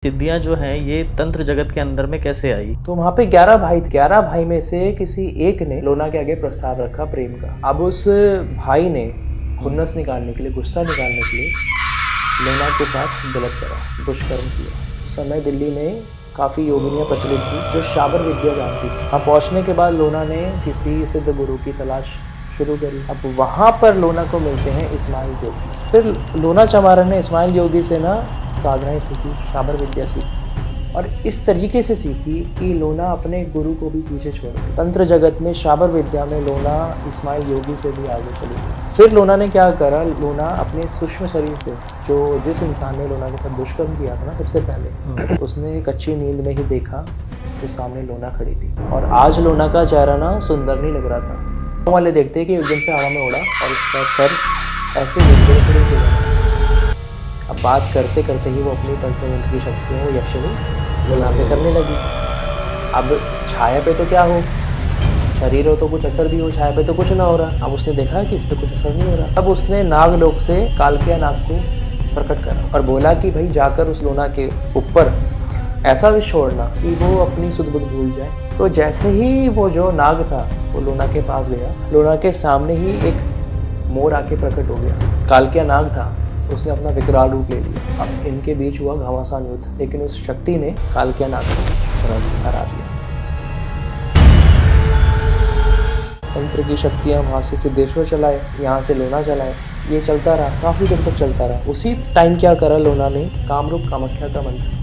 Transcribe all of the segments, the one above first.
सिद्धियाँ जो हैं ये तंत्र जगत के अंदर में कैसे आई? तो वहाँ पे 11 भाई थे। 11 भाई में से किसी एक ने लोना के आगे प्रस्ताव रखा प्रेम का। अब उस भाई ने खुन्नस निकालने के लिए, गुस्सा निकालने के लिए लोना के साथ गलत करा, दुष्कर्म किया। उस समय दिल्ली में काफ़ी योगिनियाँ प्रचलित थी जो शाबर विद्या जानती थी। वहाँ पहुँचने के बाद लोना ने किसी सिद्ध गुरु की तलाश शुरू करी। अब वहाँ पर लोना को मिलते हैं इस्माइल योगी। फिर लोना चमारन ने इस्माइल योगी से ना साधनाएं सीखी, शाबर विद्या सीखी और इस तरीके से सीखी कि लोना अपने गुरु को भी पीछे छोड़ गई। तंत्र जगत में, शाबर विद्या में लोना इस्माइल योगी से भी आगे चली गई। फिर लोना ने क्या करा, लोना अपने सूक्ष्म शरीर से, जो जिस इंसान ने लोना के साथ दुष्कर्म किया था ना सबसे पहले, उसने एक अच्छी नींद में ही देखा तो सामने लोना खड़ी थी और आज लोना का चेहरा ना सुंदर नहीं लग रहा था। वाले देखते कि एकदम से हवा में उड़ा और उसका सर ऐसे नीचे से नीचे गया। अब बात करते करते ही वो अपनी तंत्र मंत्र की शक्तियों वो यक्षिणी लोना पे करने लगी। अब छाया पे तो क्या हो, शरीर हो तो कुछ असर भी हो, छाया पे तो कुछ ना हो रहा। अब उसने देखा कि इस पर कुछ असर नहीं हो रहा। अब उसने नागलोक से कालकिया नाग को प्रकट करा और बोला कि भाई जाकर उस लोना के ऊपर ऐसा विष छोड़ना कि वो अपनी सुध बुध भूल जाए। तो जैसे ही वो जो नाग था वो लोना के पास गया, लोना के सामने ही एक मोर आके प्रकट हो गया। कालकिया नाग था, उसने अपना विकराल रूप ले लिया। अब इनके बीच हुआ घमासान युद्ध, लेकिन उस शक्ति ने कालकिया नाग को हरा दिया। तंत्र की शक्तियाँ वहाँ से सिद्धेश्वर चलाए, यहाँ से लोना चलाए। ये चलता रहा, काफ़ी देर तक चलता रहा। उसी टाइम क्या करा लोना ने, कामरूप कामाख्या का मंत्र,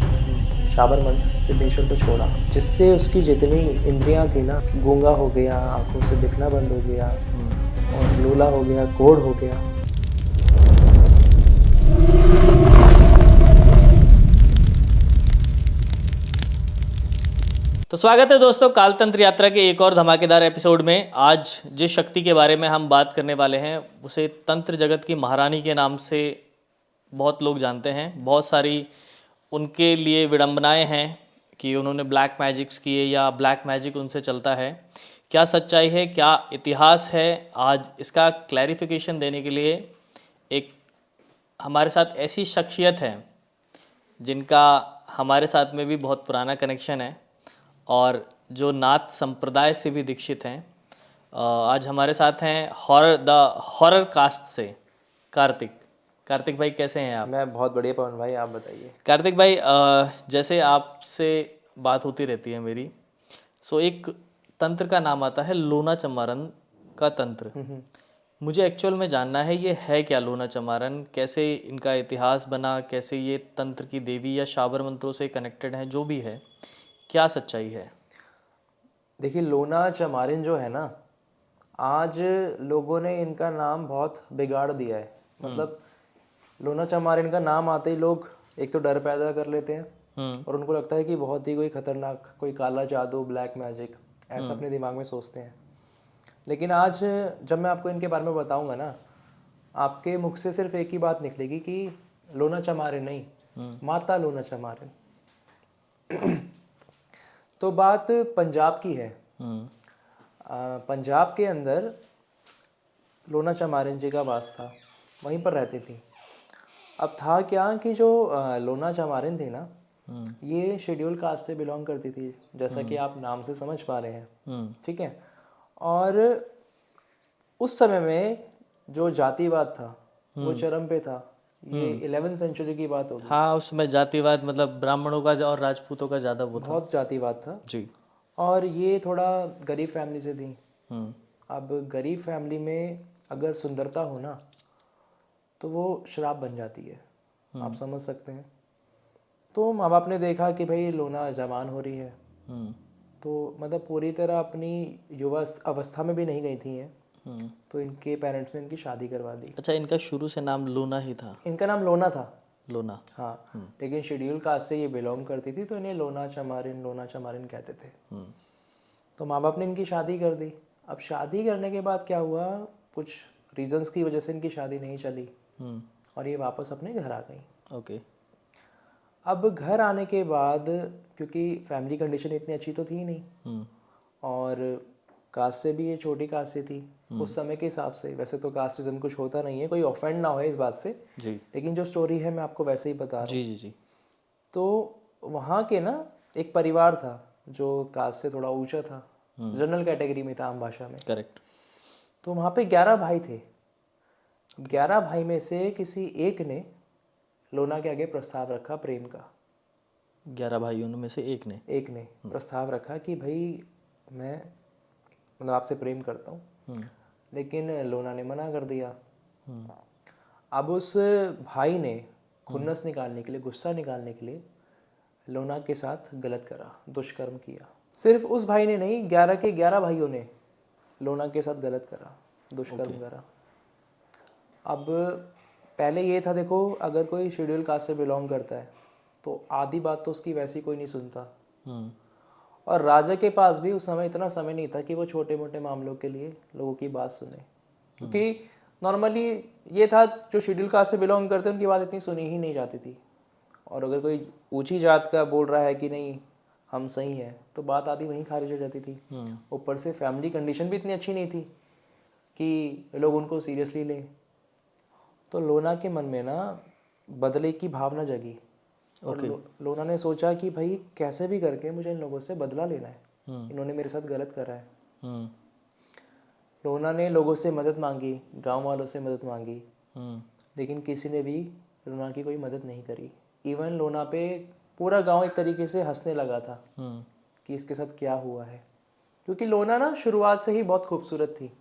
शाबर मंत्र सिद्धेश्वर को छोड़ा, जिससे उसकी जितनी इंद्रियां थी ना, गूंगा हो गया, आंखों से दिखना बंद हो गया और लूला हो गया, कोढ़ हो गया। तो स्वागत है दोस्तों कालतंत्र यात्रा के एक और धमाकेदार एपिसोड में। आज जिस शक्ति के बारे में हम बात करने वाले हैं उसे तंत्र जगत की महारानी के नाम से बहुत लोग जानते हैं। बहुत सारी उनके लिए विडंबनाएं हैं कि उन्होंने ब्लैक मैजिक्स किए या ब्लैक मैजिक उनसे चलता है। क्या सच्चाई है, क्या इतिहास है, आज इसका क्लैरिफिकेशन देने के लिए एक हमारे साथ ऐसी शख्सियत है जिनका हमारे साथ में भी बहुत पुराना कनेक्शन है और जो नाथ संप्रदाय से भी दीक्षित हैं। आज हमारे साथ हैं हॉरर कास्ट से कार्तिक भाई, कैसे हैं आप? मैं बहुत बढ़िया पवन भाई, आप बताइए। कार्तिक भाई, जैसे आपसे बात होती रहती है मेरी, सो एक तंत्र का नाम आता है लोना चमारन का तंत्र। मुझे एक्चुअल में जानना है ये है क्या लोना चमारन, कैसे इनका इतिहास बना, कैसे ये तंत्र की देवी या शाबर मंत्रों से कनेक्टेड है, जो भी है, क्या सच्चाई है? देखिए, लोना चमारिन जो है ना, आज लोगों ने इनका नाम बहुत बिगाड़ दिया है। मतलब लोना चमारिन का नाम आते ही लोग एक तो डर पैदा कर लेते हैं और उनको लगता है कि बहुत ही कोई खतरनाक, कोई काला जादू, ब्लैक मैजिक, ऐसा अपने दिमाग में सोचते हैं। लेकिन आज जब मैं आपको इनके बारे में बताऊंगा ना, आपके मुख से सिर्फ एक ही बात निकलेगी कि लोना चमारिन नहीं, माता लोना चमारिन। तो बात पंजाब की है। पंजाब के अंदर लोना चमारिन जी का वास था, वहीं पर रहती थी। अब था क्या कि जो लोना चमारिन थी ना, ये शेड्यूल कास्ट से बिलोंग करती थी, जैसा कि आप नाम से समझ पा रहे हैं, ठीक है। और उस समय में जो जातिवाद था वो चरम पे था। ये 11वीं सेंचुरी की बात होगी। हाँ, उसमें जातिवाद मतलब ब्राह्मणों का और राजपूतों का ज़्यादा वो था। बहुत जातिवाद था जी। और ये थोड़ा गरीब फैमिली से थी। अब गरीब फैमिली में अगर सुंदरता हो ना तो वो श्राप बन जाती है, आप समझ सकते हैं। तो माँ बाप ने देखा कि भाई लोना जवान हो रही है, तो मतलब पूरी तरह अपनी युवा अवस्था में भी नहीं गई थी ये, तो इनके पेरेंट्स ने इनकी शादी करवा दी। अच्छा, इनका शुरू से नाम लोना ही था? इनका नाम लोना था। लोना, हाँ। लेकिन शेड्यूल कास्ट से ये बिलोंग करती थी, तो इन्हें लोना चमारिन कहते थे। तो माँ बाप ने इनकी शादी कर दी। अब शादी करने के बाद क्या हुआ, कुछ रीजंस की वजह से इनकी शादी नहीं चली और ये वापस अपने घर आ गई। ओके। अब घर आने के बाद, क्योंकि फैमिली कंडीशन इतनी अच्छी तो थी नहीं और कास्ट से भी ये छोटी कास्ट से थी उस समय के हिसाब से। वैसे तो कास्टिज्म कुछ होता नहीं है, कोई ऑफेंड ना हो इस बात से जी, लेकिन जो स्टोरी है मैं आपको वैसे ही बता रहा हूँ। जी। तो वहाँ के ना एक परिवार था जो कास्ट से थोड़ा ऊंचा था, जनरल कैटेगरी में था आम भाषा में। करेक्ट। तो वहाँ पे 11 भाई थे। 11 भाई में से किसी एक ने लोना के आगे प्रस्ताव रखा प्रेम का। 11 भाइयों में से एक ने प्रस्ताव रखा कि भाई मैं मतलब आपसे प्रेम करता हूँ, लेकिन लोना ने मना कर दिया। अब उस भाई ने खुन्नस निकालने के लिए, गुस्सा निकालने के लिए लोना के साथ गलत करा, दुष्कर्म किया। सिर्फ उस भाई ने नहीं, 11 के 11 भाइयों ने लोना के साथ गलत करा, दुष्कर्म करा। अब पहले ये था, देखो अगर कोई शेड्यूल कास्ट से बिलोंग करता है तो आधी बात तो उसकी वैसी कोई नहीं सुनता। और राजा के पास भी उस समय इतना समय नहीं था कि वो छोटे मोटे मामलों के लिए लोगों की बात सुने, क्योंकि नॉर्मली ये था जो शेड्यूल कास्ट से बिलोंग करते हैं उनकी बात इतनी सुनी ही नहीं जाती थी। और अगर कोई ऊंची जात का बोल रहा है कि नहीं हम सही हैं, तो बात आधी वहीं खारिज हो जाती थी। ऊपर से फैमिली कंडीशन भी इतनी अच्छी नहीं थी कि लोग उनको सीरियसली लें। तो लोना के मन में ना बदले की भावना जगी और लोना ने सोचा कि भाई कैसे भी करके मुझे इन लोगों से बदला लेना है, इन्होंने मेरे साथ गलत करा है। लोना ने लोगों से मदद मांगी, गांव वालों से मदद मांगी, लेकिन किसी ने भी लोना की कोई मदद नहीं करी। इवन लोना पे पूरा गांव एक तरीके से हंसने लगा था कि इसके साथ क्या हुआ है, क्योंकि लोना ना शुरुआत से ही बहुत खूबसूरत थी।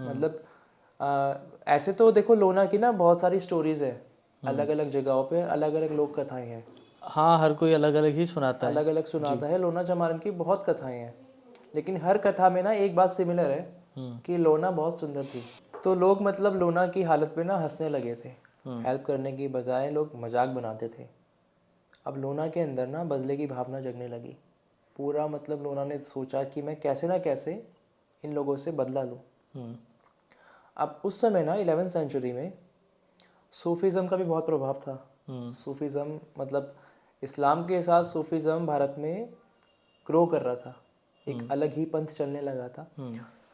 मतलब ऐसे तो देखो लोना की ना बहुत सारी स्टोरीज है, अलग अलग जगहों पे अलग अलग लोक कथाएं हैं। हाँ, हर कोई अलग अलग ही सुनाता है। अलग अलग सुनाता है। लोना चमारन की बहुत कथाएं हैं, लेकिन हर कथा में ना एक बात सिमिलर है कि लोना बहुत सुंदर थी। तो लोग मतलब लोना की हालत पे ना हंसने लगे थे, हेल्प करने की बजाय लोग मजाक बनाते थे। अब लोना के अंदर ना बदले की भावना जगने लगी पूरा। मतलब लोना ने सोचा कि मैं कैसे ना कैसे इन लोगों से बदला लूँ। अब उस समय ना 11वीं सेंचुरी में सूफीज़म का भी बहुत प्रभाव था। सूफीज़म मतलब इस्लाम के साथ सूफीज़म भारत में ग्रो कर रहा था, एक अलग ही पंथ चलने लगा था।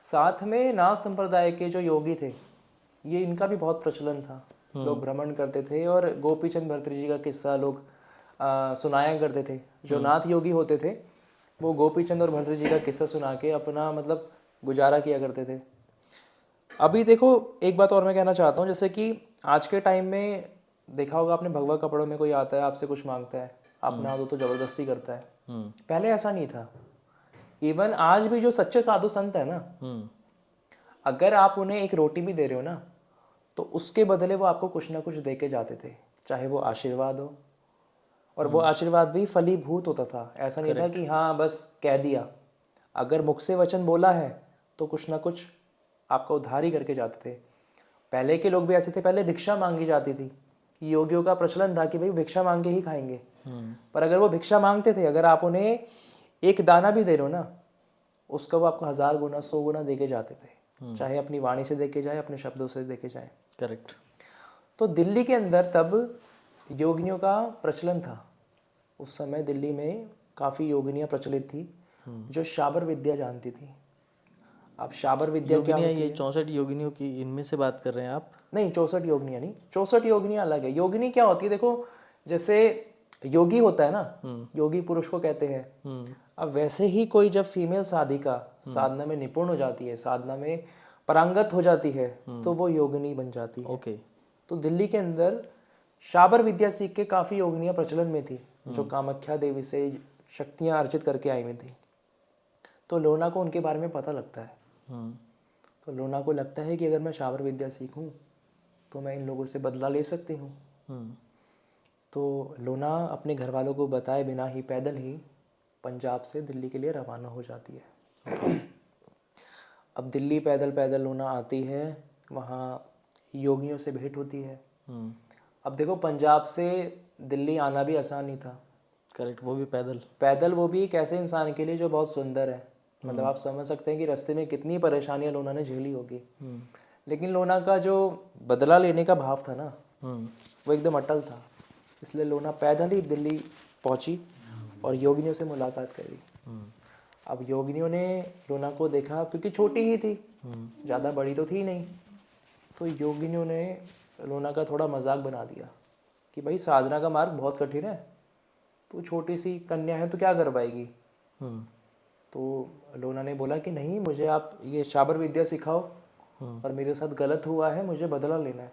साथ में नाथ संप्रदाय के जो योगी थे, ये इनका भी बहुत प्रचलन था। लोग भ्रमण करते थे और गोपीचंद भर्तृजी का किस्सा लोग सुनाया करते थे। जो नाथ योगी होते थे वो गोपीचंद और भर्तृजी का किस्सा सुना के अपना मतलब गुजारा किया करते थे। अभी देखो एक बात और मैं कहना चाहता हूँ, जैसे कि आज के टाइम में देखा होगा आपने, भगवा कपड़ों में कोई आता है आपसे कुछ मांगता है, आप ना दो तो जबरदस्ती करता है। पहले ऐसा नहीं था। इवन आज भी जो सच्चे साधु संत है ना, अगर आप उन्हें एक रोटी भी दे रहे हो ना, तो उसके बदले वो आपको कुछ ना कुछ दे के जाते थे, चाहे वो आशीर्वाद हो। और वो आशीर्वाद भी फलीभूत होता था, ऐसा नहीं था कि हाँ बस कह दिया। अगर मुख से वचन बोला है तो कुछ ना कुछ आपका उद्धार ही करके जाते थे। पहले के लोग भी ऐसे थे, पहले भिक्षा मांगी जाती थी। योगियों का प्रचलन था कि भाई भिक्षा मांग के ही खाएंगे। पर अगर वो भिक्षा मांगते थे, अगर आप उन्हें एक दाना भी दे रहे हो ना, उसका वो आपको 1000 गुना 100 गुना दे के जाते थे, चाहे अपनी वाणी से दे के जाए, अपने शब्दों से दे के जाए। करेक्ट। तो दिल्ली के अंदर तब योगिनियों का प्रचलन था। उस समय दिल्ली में काफ़ी योगिनियाँ प्रचलित थी जो शाबर विद्या जानती थी। अब शाबर विद्या क्या होती है? ये 64 योगिनियों की इनमें से बात कर रहे हैं आप? नहीं, 64 योगिनियाँ नहीं, 64 योगिनियाँ अलग है। योगिनी क्या होती है, देखो जैसे योगी होता है ना, योगी पुरुष को कहते हैं। अब वैसे ही कोई जब फीमेल साधिका साधना में निपुण हो जाती है, साधना में पारंगत हो जाती है, तो वो योगिनी बन जाती है। ओके। तो दिल्ली के अंदर शाबर विद्या सीख के काफ़ी योगिनियाँ प्रचलन में थी, जो कामाख्या देवी से शक्तियाँ अर्जित करके आई हुई थी। तो लोना को उनके बारे में पता लगता है। तो लोना को लगता है कि अगर मैं शाबर विद्या सीखूं तो मैं इन लोगों से बदला ले सकती हूँ। तो लोना अपने घर वालों को बताए बिना ही पैदल ही पंजाब से दिल्ली के लिए रवाना हो जाती है। अब दिल्ली पैदल पैदल लोना आती है, वहाँ योगियों से भेंट होती है। अब देखो पंजाब से दिल्ली आना भी आसान नहीं था। करेक्ट, वो भी पैदल, वो भी एक ऐसे इंसान के लिए जो बहुत सुंदर है। मतलब आप समझ सकते हैं कि रास्ते में कितनी परेशानियां लोना ने झेली होगी। लेकिन लोना का जो बदला लेने का भाव था ना, वो एकदम अटल था। इसलिए लोना पैदल ही दिल्ली पहुंची और योगिनियों से मुलाकात करी। अब योगिनियों ने लोना को देखा, क्योंकि छोटी ही थी, ज़्यादा बड़ी तो थी नहीं। तो योगिनियों ने लोना का थोड़ा मजाक बना दिया कि भाई साधना का मार्ग बहुत कठिन है, तू छोटी सी कन्या है तो क्या कर पाएगी। हम्म तो लोना ने बोला कि नहीं, मुझे आप ये शाबर विद्या सिखाओ और मेरे साथ गलत हुआ है, मुझे बदला लेना है।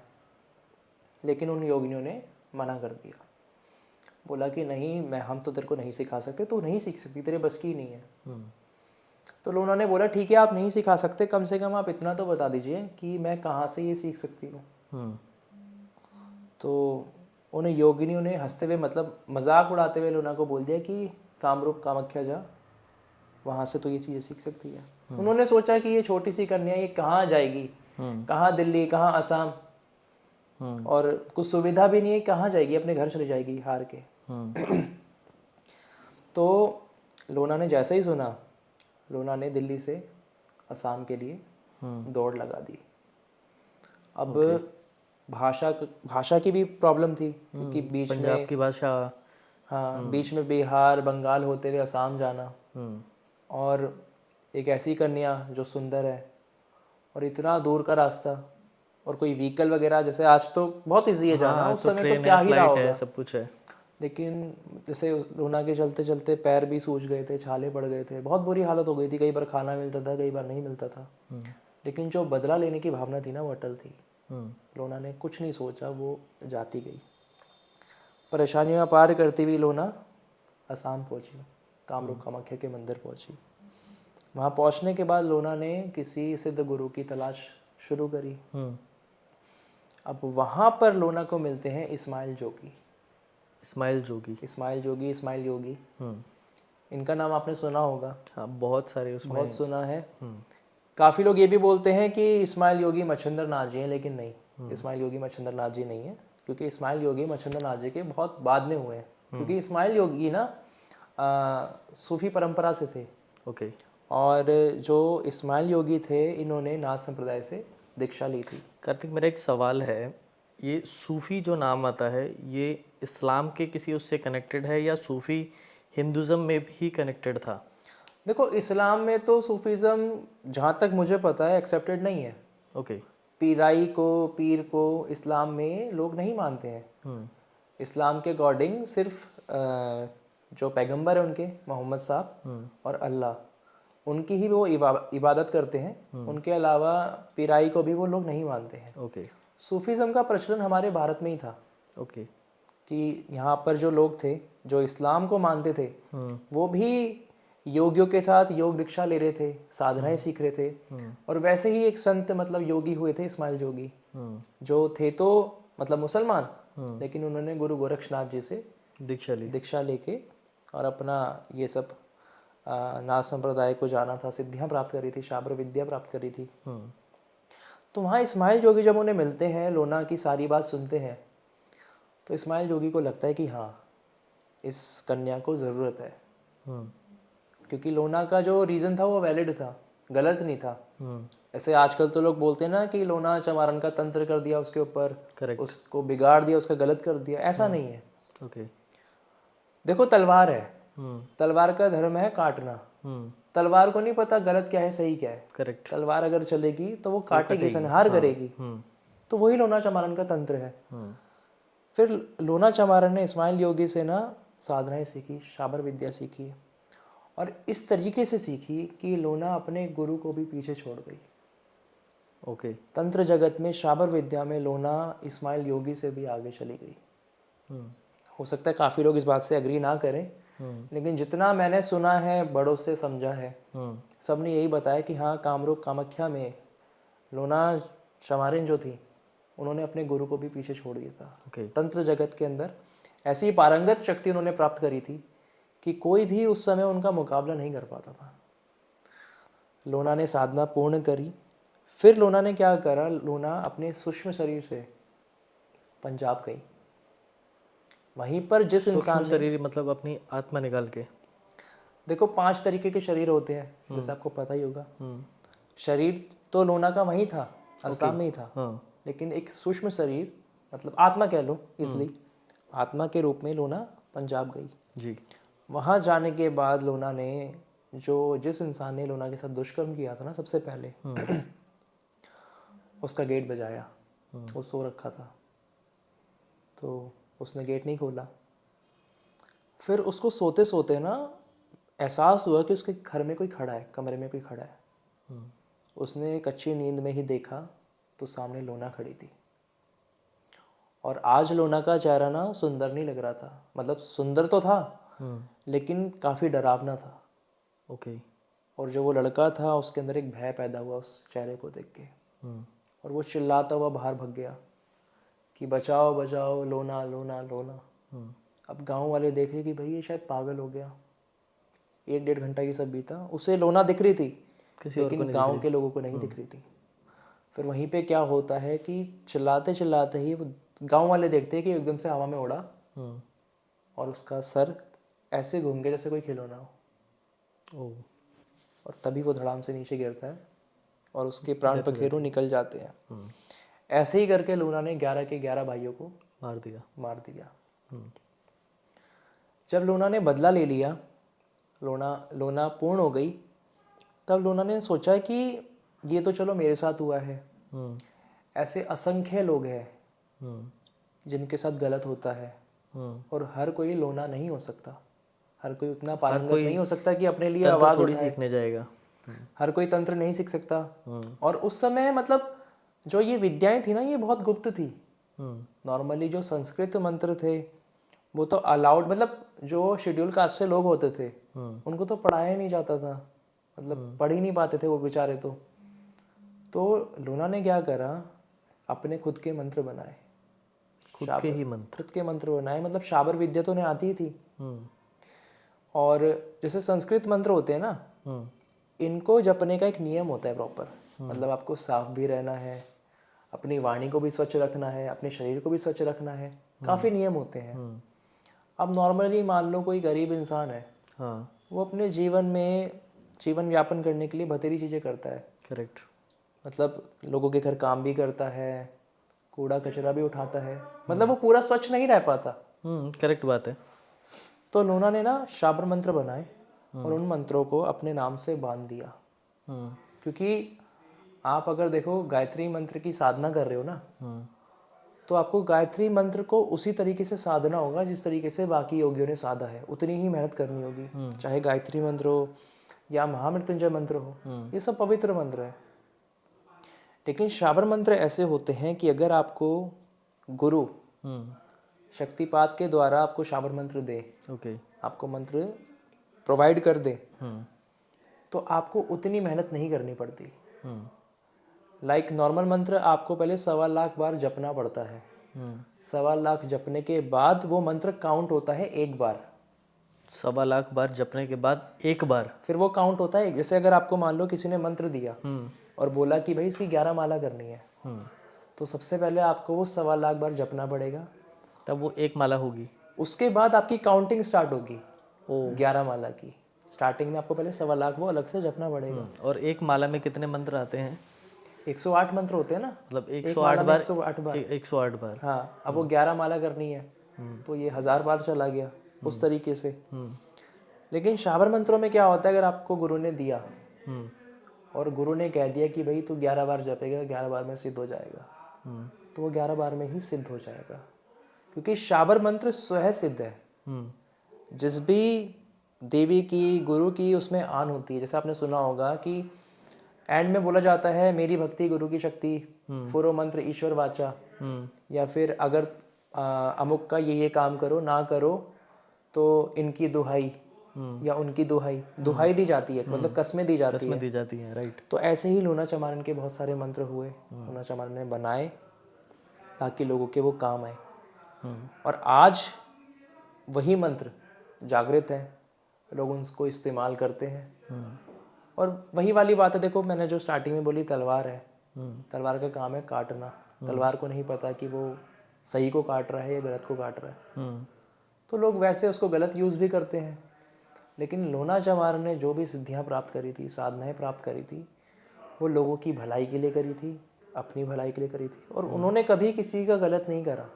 लेकिन उन योगिनियों ने मना कर दिया, बोला कि नहीं, हम तो तेरे को नहीं सिखा सकते, तू नहीं सीख सकती, तेरे बस की नहीं है। हम्म तो लोना ने बोला ठीक है, आप नहीं सिखा सकते, कम से कम आप इतना तो बता दीजिए कि मैं कहाँ से ये सीख सकती हूँ। हम्म तो उन योगिनियों ने हंसते हुए, मतलब मजाक उड़ाते हुए लोना को बोल दिया कि कामरूप कामाख्या जा, वहाँ से तो ये चीज़ें सीख सकती है। उन्होंने सोचा कि ये छोटी सी कन्या ये कहाँ जाएगी, कहाँ दिल्ली, कहाँ असम, और कुछ सुविधा भी नहीं है, कहाँ जाएगी, अपने घर चले जाएगी हार के। तो लोना ने जैसे ही सुना, लोना ने दिल्ली से असम के लिए दौड़ लगा दी। अब भाषा की भी प्रॉब्लम थी, क्योंकि बीच पंजाब में, की भाषा। हाँ, बीच में बिहार बंगाल होते हुए असम जाना, और एक ऐसी कन्या जो सुंदर है, और इतना दूर का रास्ता, और कोई व्हीकल वगैरह, जैसे आज तो बहुत इजी है जाना, उस समय तो क्या ही रहा होगा। सब कुछ है। लेकिन जैसे लोना के चलते चलते पैर भी सूज गए थे, छाले पड़ गए थे, बहुत बुरी हालत हो गई थी, कई बार खाना मिलता था, कई बार नहीं मिलता था। लेकिन जो बदला लेने की भावना थी ना, वो अटल थी। लोना ने कुछ नहीं सोचा, वो जाती गई। परेशानियां पार करती हुई लोना असम पहुंची, कामरूप कामाख्या के मंदिर पहुंची। वहाँ पहुंचने के बाद लोना ने किसी सिद्ध गुरु की तलाश शुरू करी। अब वहाँ पर लोना को मिलते हैं इस्माइल जोगी। इस्माइल जोगी। इस्माइल जोगी, इस्माइल योगी, इनका नाम आपने सुना होगा। हाँ, बहुत सारे उसमें बहुत सुना है। काफ़ी लोग ये भी बोलते हैं कि इस्माइल योगी मच्छिंद्र नाथ जी हैं, लेकिन नहीं, इस्माइल योगी मच्छिंद्र नाथ जी नहीं है, क्योंकि इस्माइल योगी मच्छिंद्र नाथ जी के बहुत बाद में हुए हैं। क्योंकि इस्माइल योगी ना सूफी परंपरा से थे। ओके। और जो इस्माइल योगी थे, इन्होंने नाथ संप्रदाय से दीक्षा ली थी। कार्तिक, मेरा एक सवाल है, ये सूफ़ी जो नाम आता है, ये इस्लाम के किसी उससे कनेक्टेड है या सूफ़ी हिंदुज़म में भी कनेक्टेड था? देखो, इस्लाम में तो सूफीज़म जहाँ तक मुझे पता है एक्सेप्टेड नहीं है। ओके। पीराई को, पीर को इस्लाम में लोग नहीं मानते हैं। इस्लाम के अकॉर्डिंग सिर्फ जो पैगंबर है उनके, मोहम्मद साहब और अल्लाह, उनकी ही वो इबादत करते हैं। उनके अलावा पीराई को भी वो लोग नहीं मानते हैं। ओके। सूफीज़म का प्रचलन हमारे भारत में ही था। ओके। कि यहाँ पर जो लोग थे, जो इस्लाम को मानते थे, वो भी योगियों के साथ योग दीक्षा ले रहे थे, साधनाएं सीख रहे थे। और वैसे ही एक संत, मतलब योगी हुए थे इस्माइल जोगी, जो थे तो मतलब मुसलमान, लेकिन उन्होंने गुरु गोरक्षनाथ जी से दीक्षा लेके और अपना ये सब नाथ संप्रदाय को जाना था, सिद्धियां प्राप्त करी थी, शाबर विद्या प्राप्त करी थी। तो वहाँ इस्माइल जोगी जब उन्हें मिलते हैं, लोना की सारी बात सुनते हैं, तो इस्माइल जोगी को लगता है कि हाँ, इस कन्या को ज़रूरत है। क्योंकि लोना का जो रीज़न था वो वैलिड था, गलत नहीं था। ऐसे आजकल तो लोग बोलते हैं ना कि लोना चमारन का तंत्र कर दिया उसके ऊपर, उसको बिगाड़ दिया, उसका गलत कर दिया, ऐसा नहीं है। ओके। देखो, तलवार है, तलवार का धर्म है काटना। तलवार को नहीं पता गलत क्या है, सही क्या है। करेक्ट। तलवार अगर चलेगी तो वो काटेगी, संहार करेगी। तो वही लोना चमारन का तंत्र है। फिर लोना चमारन ने इस्माइल योगी से ना साधनाएं सीखी, शाबर विद्या सीखी, और इस तरीके से सीखी कि लोना अपने गुरु को भी पीछे छोड़ गई। ओके। तंत्र जगत में, शाबर विद्या में लोना इस्माइल योगी से भी आगे चली गई। हो सकता है काफ़ी लोग इस बात से एग्री ना करें, लेकिन जितना मैंने सुना है, बड़ों से समझा है, सब ने यही बताया कि हाँ, कामरूप कामाख्या में लोना चमारिन जो थी, उन्होंने अपने गुरु को भी पीछे छोड़ दिया था। ओके। तंत्र जगत के अंदर ऐसी पारंगत शक्ति उन्होंने प्राप्त करी थी कि कोई भी उस समय उनका मुकाबला नहीं कर पाता था। लोना ने साधना पूर्ण करी। फिर लोना ने क्या करा, लोना अपने सूक्ष्म शरीर से पंजाब गई। वहीं पर जिस इंसान ने, शरीर मतलब अपनी आत्मा निकाल के, देखो 5 तरीके के शरीर होते हैं, जैसे आपको पता ही होगा। शरीर तो लोना का वहीं था, असम में ही था। लेकिन एक सूक्ष्म शरीर, मतलब आत्मा कह लो, इसलिए आत्मा के रूप में लोना पंजाब गई जी। वहाँ जाने के बाद लोना ने, जिस इंसान ने लोना के साथ दुष्कर्म किया था ना सबसे पहले, उसका गेट बजाया। वो सो रखा था, तो उसने गेट नहीं खोला। फिर उसको सोते सोते ना एहसास हुआ कि उसके घर में कोई खड़ा है, कमरे में कोई खड़ा है। उसने एक अच्छी नींद में ही देखा तो सामने लोना खड़ी थी। और आज लोना का चेहरा ना सुंदर नहीं लग रहा था, मतलब सुंदर तो था लेकिन काफ़ी डरावना था। ओके। और जो वो लड़का था उसके अंदर एक भय पैदा हुआ उस चेहरे को देख के। और वो चिल्लाता हुआ बाहर भाग गया कि बचाओ बचाओ, लोना लोना लोना। अब गांव वाले देख रहे कि भाई ये शायद पागल हो गया। 1-1.5 घंटा ये सब बीता, उसे लोना दिख रही थी लेकिन गांव के लोगों को नहीं दिख रही थी। फिर वहीं पे क्या होता है कि चिल्लाते चिल्लाते ही वो गांव वाले देखते हैं कि एकदम से हवा में उड़ा और उसका सर ऐसे घूम गया जैसे कोई खिलौना हो। और तभी वो धड़ाम से नीचे गिरता है और उसके प्राण पखेरु निकल जाते हैं। ऐसे ही करके लूना ने 11 के 11 भाइयों को मार दिया। जब लूना ने बदला ले लिया, लोना पूर्ण हो गई, तब लूना ने सोचा कि ये तो चलो मेरे साथ हुआ है, ऐसे असंख्य लोग हैं जिनके साथ गलत होता है और हर कोई लोना नहीं हो सकता। हर कोई उतना पारंगत नहीं हो सकता कि अपने लिए आवाज उठाए। सीखने जाएगा। हर कोई तंत्र नहीं सीख सकता। और उस समय मतलब जो ये विद्याएं थी ना, ये बहुत गुप्त थी। नॉर्मली जो संस्कृत मंत्र थे वो तो अलाउड, मतलब जो शेड्यूल कास्ट से लोग होते थे उनको तो पढ़ाया ही नहीं जाता था, मतलब पढ़ ही नहीं पाते थे वो बेचारे। तो लूना ने क्या करा, अपने खुद के मंत्र बनाए। खुद के मंत्र बनाए, मतलब शाबर विद्या तो उन्हें आती ही थी। और जैसे संस्कृत मंत्र होते हैं ना, इनको जपने का एक नियम होता है प्रॉपर। मतलब आपको साफ भी रहना है, अपनी वाणी को भी स्वच्छ रखना है, अपने शरीर को भी स्वच्छ रखना है, काफ़ी नियम होते हैं। अब नॉर्मली मान लो कोई गरीब इंसान है, वो अपने जीवन यापन करने के लिए बतेरी चीज़ें करता है। करेक्ट। मतलब लोगों के घर काम भी करता है, कूड़ा कचरा भी उठाता है, मतलब वो पूरा स्वच्छ नहीं रह पाता। करेक्ट बात है। तो लूना ने ना शाबर मंत्र बनाए और उन मंत्रों को अपने नाम से बांध दिया। क्योंकि आप अगर देखो गायत्री मंत्र की साधना कर रहे हो ना, तो आपको गायत्री मंत्र को उसी तरीके से साधना होगा जिस तरीके से बाकी योगियों ने साधा है, उतनी ही मेहनत करनी होगी। चाहे गायत्री मंत्र हो या महामृत्युंजय मंत्र हो, ये सब पवित्र मंत्र है। लेकिन शाबर मंत्र ऐसे होते हैं कि अगर आपको गुरु शक्तिपात के द्वारा आपको शाबर मंत्र दे, आपको मंत्र प्रोवाइड कर दे, तो आपको उतनी मेहनत नहीं करनी पड़ती। लाइक नॉर्मल मंत्र आपको पहले 1.25 लाख बार जपना पड़ता है। 1.25 लाख जपने के बाद वो मंत्र काउंट होता है एक बार। 1.25 लाख बार जपने के बाद एक बार फिर वो काउंट होता है। जैसे अगर आपको मान लो किसी ने मंत्र दिया और बोला कि भाई इसकी 11 माला करनी है, तो सबसे पहले आपको वो 1.25 लाख बार जपना पड़ेगा, तब वो एक माला होगी। उसके बाद आपकी काउंटिंग स्टार्ट होगी 11 माला की। स्टार्टिंग में आपको पहले 1.25 लाख वो अलग से जपना पड़ेगा। और एक माला में कितने मंत्र आते हैं? 108 मंत्र होते हैं ना, मतलब 108 बार। 108 बार। हाँ, अब वो 11 माला करनी है तो ये 1000 बार चला गया उस तरीके से। लेकिन शाबर मंत्रों में क्या होता है, अगर आपको गुरु ने दिया और गुरु ने कह दिया कि भाई तू 11 बार जपेगा, 11 बार में सिद्ध हो जाएगा, तो वो 11 बार में ही सिद्ध हो जाएगा। क्योंकि शाबर मंत्र स्वयं सिद्ध है। जिस भी देवी की, गुरु की उसमें आन होती है। जैसे आपने सुना होगा कि एंड में बोला जाता है मेरी भक्ति गुरु की शक्ति, फुरो मंत्र ईश्वर वाचा, या फिर अगर अमुक का ये काम करो, ना करो तो इनकी दुहाई या उनकी दुहाई दी जाती है, मतलब कस्में दी जाती है। राइट। तो ऐसे ही लूना चमारन के बहुत सारे मंत्र हुए, लूना चमारन ने बनाए ताकि लोगों के वो काम आए। और आज वही मंत्र जागृत है, लोग उसको इस्तेमाल करते हैं। और वही वाली बात है, देखो मैंने जो स्टार्टिंग में बोली, तलवार है, तलवार का काम है काटना। तलवार को नहीं पता कि वो सही को काट रहा है या गलत को काट रहा है, तो लोग वैसे उसको गलत यूज़ भी करते हैं। लेकिन लोना चमार ने जो भी सिद्धियाँ प्राप्त करी थी, साधनाएं प्राप्त करी थी, वो लोगों की भलाई के लिए करी थी, अपनी भलाई के लिए करी थी, और उन्होंने कभी किसी का गलत नहीं करा।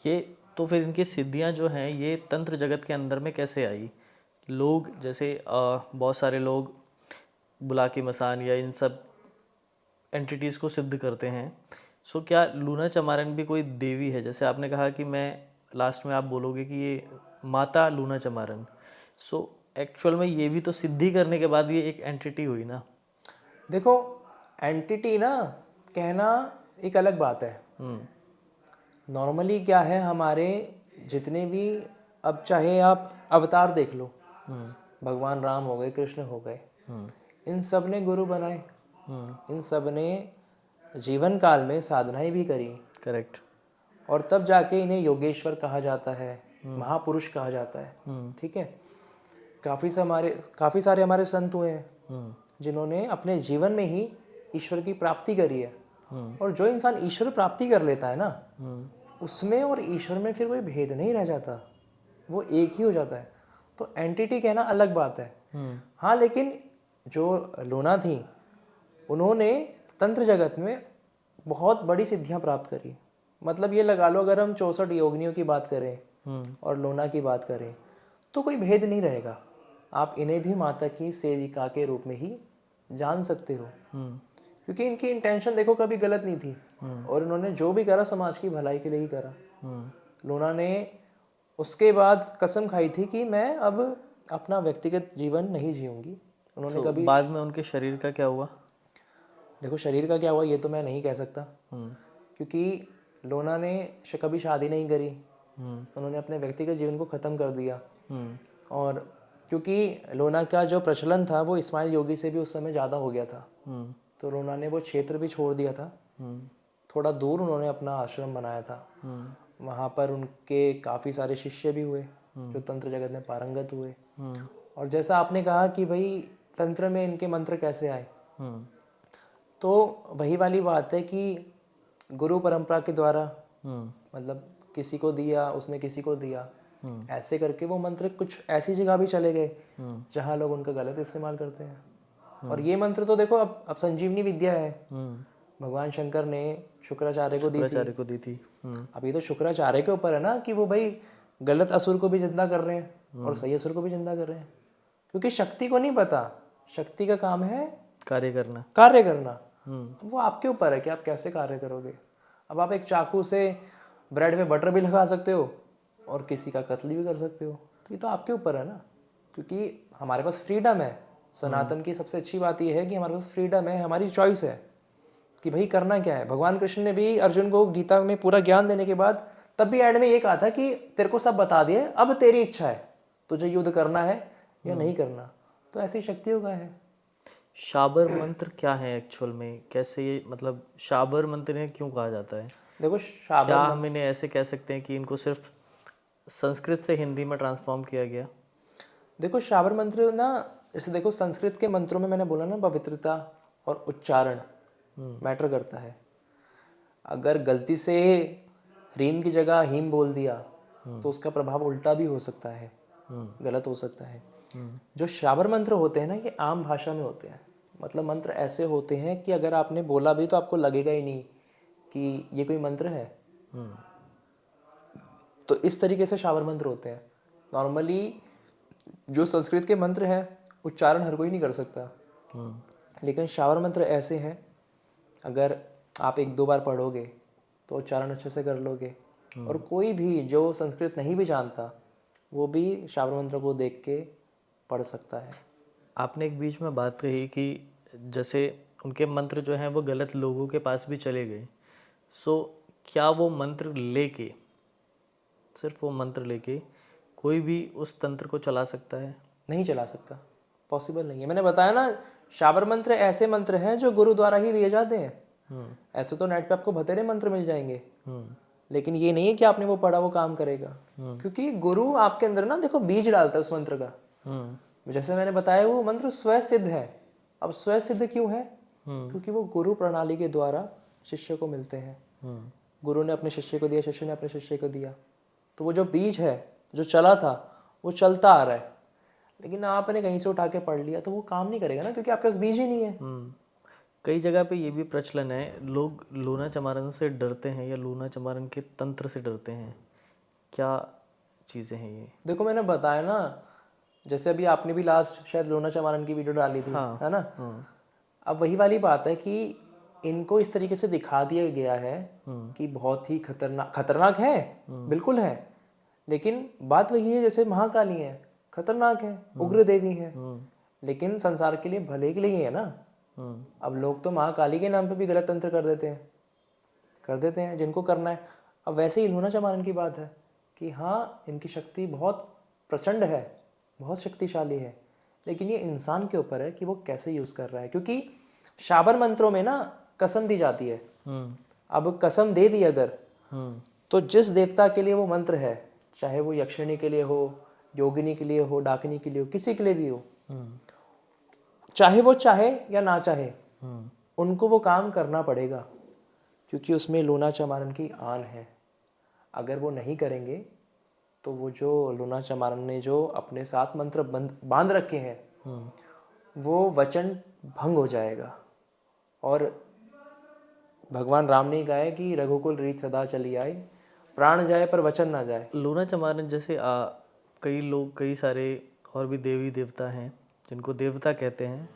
ये तो फिर इनकी सिद्धियां जो हैं ये तंत्र जगत के अंदर में कैसे आई? लोग जैसे बहुत सारे लोग बुला की मसान या इन सब एंटिटीज़ को सिद्ध करते हैं। सो क्या लूना चमारन भी कोई देवी है? जैसे आपने कहा कि मैं लास्ट में आप बोलोगे कि ये माता लूना चमारन। सो एक्चुअल में ये भी तो सिद्धि करने के बाद ये एक एंटिटी हुई ना। देखो एंटिटी ना कहना एक अलग बात है। नॉर्मली क्या है, हमारे जितने भी, अब चाहे आप अवतार देख लो, भगवान राम हो गए, कृष्ण हो गए, इन सब ने गुरु बनाए, इन सब ने जीवन काल में साधनाएं भी करी। करेक्ट। और तब जाके इन्हें योगेश्वर कहा जाता है, महापुरुष कहा जाता है। ठीक है। काफ़ी सारे हमारे संत हुए हैं जिन्होंने अपने जीवन में ही ईश्वर की प्राप्ति करी है। और जो इंसान ईश्वर प्राप्ति कर लेता है ना, उसमें और ईश्वर में फिर कोई भेद नहीं रह जाता, वो एक ही हो जाता है। तो एंटिटी कहना अलग बात है। हाँ, लेकिन जो लूना थी, उन्होंने तंत्र जगत में बहुत बड़ी सिद्धियां प्राप्त करी। मतलब ये लगा लो, अगर हम 64 योगिनियों की बात करें और लूना की बात करें तो कोई भेद नहीं रहेगा। आप इन्हें भी माता की सेविका के रूप में ही जान सकते हो, क्योंकि इनकी इंटेंशन देखो कभी गलत नहीं थी। और इन्होंने जो भी करा समाज की भलाई के लिए ही करा। लूना ने उसके बाद कसम खाई थी कि मैं अब अपना व्यक्तिगत जीवन नहीं जीऊंगी। उन्होंने कभी बाद में उनके शरीर का क्या हुआ? देखो शरीर का क्या हुआ ये तो मैं नहीं कह सकता, क्योंकि लूना ने कभी शादी नहीं करी। उन्होंने अपने व्यक्तिगत जीवन को ख़त्म कर दिया। और क्योंकि लूना का जो प्रचलन था वो इस्माइल योगी से भी उस समय ज़्यादा हो गया था, तो लूना ने वो क्षेत्र भी छोड़ दिया था। थोड़ा दूर उन्होंने अपना आश्रम बनाया था। वहाँ पर उनके काफ़ी सारे शिष्य भी हुए जो तंत्र जगत में पारंगत हुए। और जैसा आपने कहा कि भाई तंत्र में इनके मंत्र कैसे आए, तो वही वाली बात है कि गुरु परंपरा के द्वारा, मतलब किसी को दिया, उसने किसी को दिया, ऐसे करके वो मंत्र कुछ ऐसी जगह भी चले गए जहाँ लोग उनका गलत इस्तेमाल करते हैं। और ये मंत्र तो देखो अब संजीवनी विद्या है, भगवान शंकर ने शुक्राचार्य को दी थी। अब ये तो शुक्राचार्य के ऊपर है ना कि वो भाई गलत असुर को भी जिंदा कर रहे हैं और सही असुर को भी जिंदा कर रहे हैं, क्योंकि शक्ति को नहीं पता, शक्ति का काम है कार्य करना। वो आपके ऊपर है कि आप कैसे कार्य करोगे। अब आप एक चाकू से ब्रेड में बटर भी लगा सकते हो और किसी का कत्ल भी कर सकते हो, तो ये तो आपके ऊपर है ना, क्योंकि हमारे पास फ्रीडम है। सनातन की सबसे अच्छी बात यह है कि हमारे पास फ्रीडम है, हमारी चॉइस है कि भाई करना क्या है। भगवान कृष्ण ने भी अर्जुन को गीता में पूरा ज्ञान देने के बाद तब भी एंड में ये कहा था कि तेरे को सब बता दिए, अब तेरी इच्छा है, तुझे युद्ध करना है या नहीं करना। तो ऐसी शक्तियों का है। शाबर मंत्र क्या है एक्चुअल में, कैसे ये, मतलब शाबर मंत्र ने क्यों कहा जाता है? देखो शाबर, क्या हम इन्हें ऐसे कह सकते हैं कि इनको सिर्फ संस्कृत से हिंदी में ट्रांसफॉर्म किया गया? देखो शाबर मंत्र ना, जैसे देखो संस्कृत के मंत्रों में मैंने बोला ना, पवित्रता और उच्चारण मैटर करता है। अगर गलती से रीम की जगह हीम बोल दिया तो उसका प्रभाव उल्टा भी हो सकता है, गलत हो सकता है। जो शाबर मंत्र होते हैं ना, ये आम भाषा में होते हैं। मतलब मंत्र ऐसे होते हैं कि अगर आपने बोला भी तो आपको लगेगा ही नहीं कि ये कोई मंत्र है। तो इस तरीके से शाबर मंत्र होते हैं। नॉर्मली जो संस्कृत के मंत्र हैं उच्चारण हर कोई नहीं कर सकता, लेकिन शाबर मंत्र ऐसे हैं, अगर आप 1-2 बार पढ़ोगे तो उच्चारण अच्छे से कर लोगे। और कोई भी जो संस्कृत नहीं भी जानता वो भी शाबर मंत्र को देख के पढ़ सकता है। आपने एक बीच में बात कही कि जैसे उनके मंत्र जो हैं वो गलत लोगों के पास भी चले गए। सो क्या वो मंत्र लेके, सिर्फ वो मंत्र लेके कोई भी उस तंत्र को चला सकता है? नहीं चला सकता, पॉसिबल नहीं है। मैंने बताया ना, शाबर मंत्र ऐसे मंत्र हैं जो गुरु द्वारा ही दिए जाते हैं। ऐसे तो नेट पे आपको बतेरे मंत्र मिल जाएंगे, लेकिन ये नहीं है कि आपने वो पढ़ा वो काम करेगा, क्योंकि गुरु आपके अंदर ना देखो बीज डालता है उस मंत्र का। जैसे मैंने बताया वो मंत्र स्वयं सिद्ध है। अब स्वयं सिद्ध क्यों है? क्योंकि वो गुरु प्रणाली के द्वारा शिष्य को मिलते हैं। गुरु ने अपने शिष्य को दिया, शिष्य ने अपने शिष्य को दिया, तो वो जो बीज है जो चला था वो चलता आ रहा है। लेकिन आपने कहीं से उठा के पढ़ लिया तो वो काम नहीं करेगा ना, क्योंकि आपके पास बीज ही नहीं है। कई जगह पे ये भी प्रचलन है, लोग लूना चमारन से डरते हैं या लूना चमारन के तंत्र से डरते हैं। क्या चीज़ें हैं ये? देखो मैंने बताया ना, जैसे अभी आपने भी लास्ट शायद लूना चमारन की वीडियो डाली थी, है ना? अब वही वाली बात है कि इनको इस तरीके से दिखा दिया गया है कि बहुत ही खतरनाक है, बिल्कुल है, लेकिन बात वही है जैसे महाकाली है, खतरनाक है, उग्र देवी है, लेकिन संसार के लिए भले के लिए ही है ना। अब लोग तो महाकाली के नाम पे भी गलत तंत्र कर देते हैं जिनको करना है। अब वैसे ही लूना चमारन की बात है कि हाँ इनकी शक्ति बहुत प्रचंड है, बहुत शक्तिशाली है, लेकिन ये इंसान के ऊपर है कि वो कैसे यूज़ कर रहा है। क्योंकि शाबर मंत्रों में ना कसम दी जाती है। अब कसम दे दी अगर, तो जिस देवता के लिए वो मंत्र है, चाहे वो यक्षिणी के लिए हो, योगिनी के लिए हो, डाकिनी के लिए हो, किसी के लिए भी हो, चाहे वो चाहे या ना चाहे, उनको वो काम करना पड़ेगा, क्योंकि उसमें लूना चमारन की आन है। अगर वो नहीं करेंगे तो वो जो लूना चमारन ने जो अपने साथ मंत्र बांध रखे हैं वो वचन भंग हो जाएगा। और भगवान राम ने कहा है कि रघुकुल रीत सदा चली आए, प्राण जाए पर वचन ना जाए। लूना चमारन जैसे कई लोग, कई सारे और भी देवी देवता हैं जिनको देवता कहते हैं,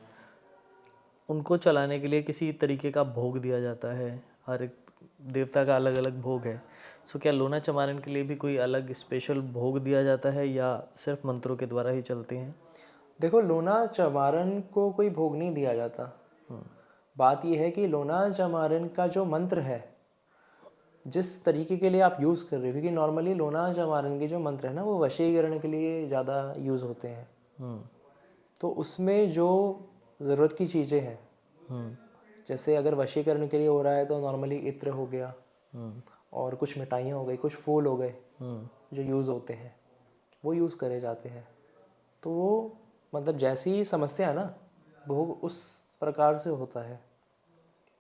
उनको चलाने के लिए किसी तरीके का भोग दिया जाता है। हर एक देवता का अलग अलग भोग है। सो क्या लूना चमारन के लिए भी कोई अलग स्पेशल भोग दिया जाता है या सिर्फ मंत्रों के द्वारा ही चलते हैं? देखो, लूना चमारन को कोई भोग नहीं दिया जाता। बात यह है कि लूना चमारन का जो मंत्र है, जिस तरीके के लिए आप यूज़ कर रहे हो, क्योंकि नॉर्मली लूना चमारन के जो मंत्र है ना वो वशीकरण के लिए ज़्यादा यूज़ होते हैं। तो उसमें जो ज़रूरत की चीज़ें हैं, जैसे अगर वशीकरण के लिए हो रहा है तो नॉर्मली इत्र हो गया और कुछ मिठाइयाँ हो गई, कुछ फूल हो गए जो यूज़ होते हैं, वो यूज़ करे जाते हैं। तो वो मतलब जैसी समस्या है ना, भोग उस प्रकार से होता है।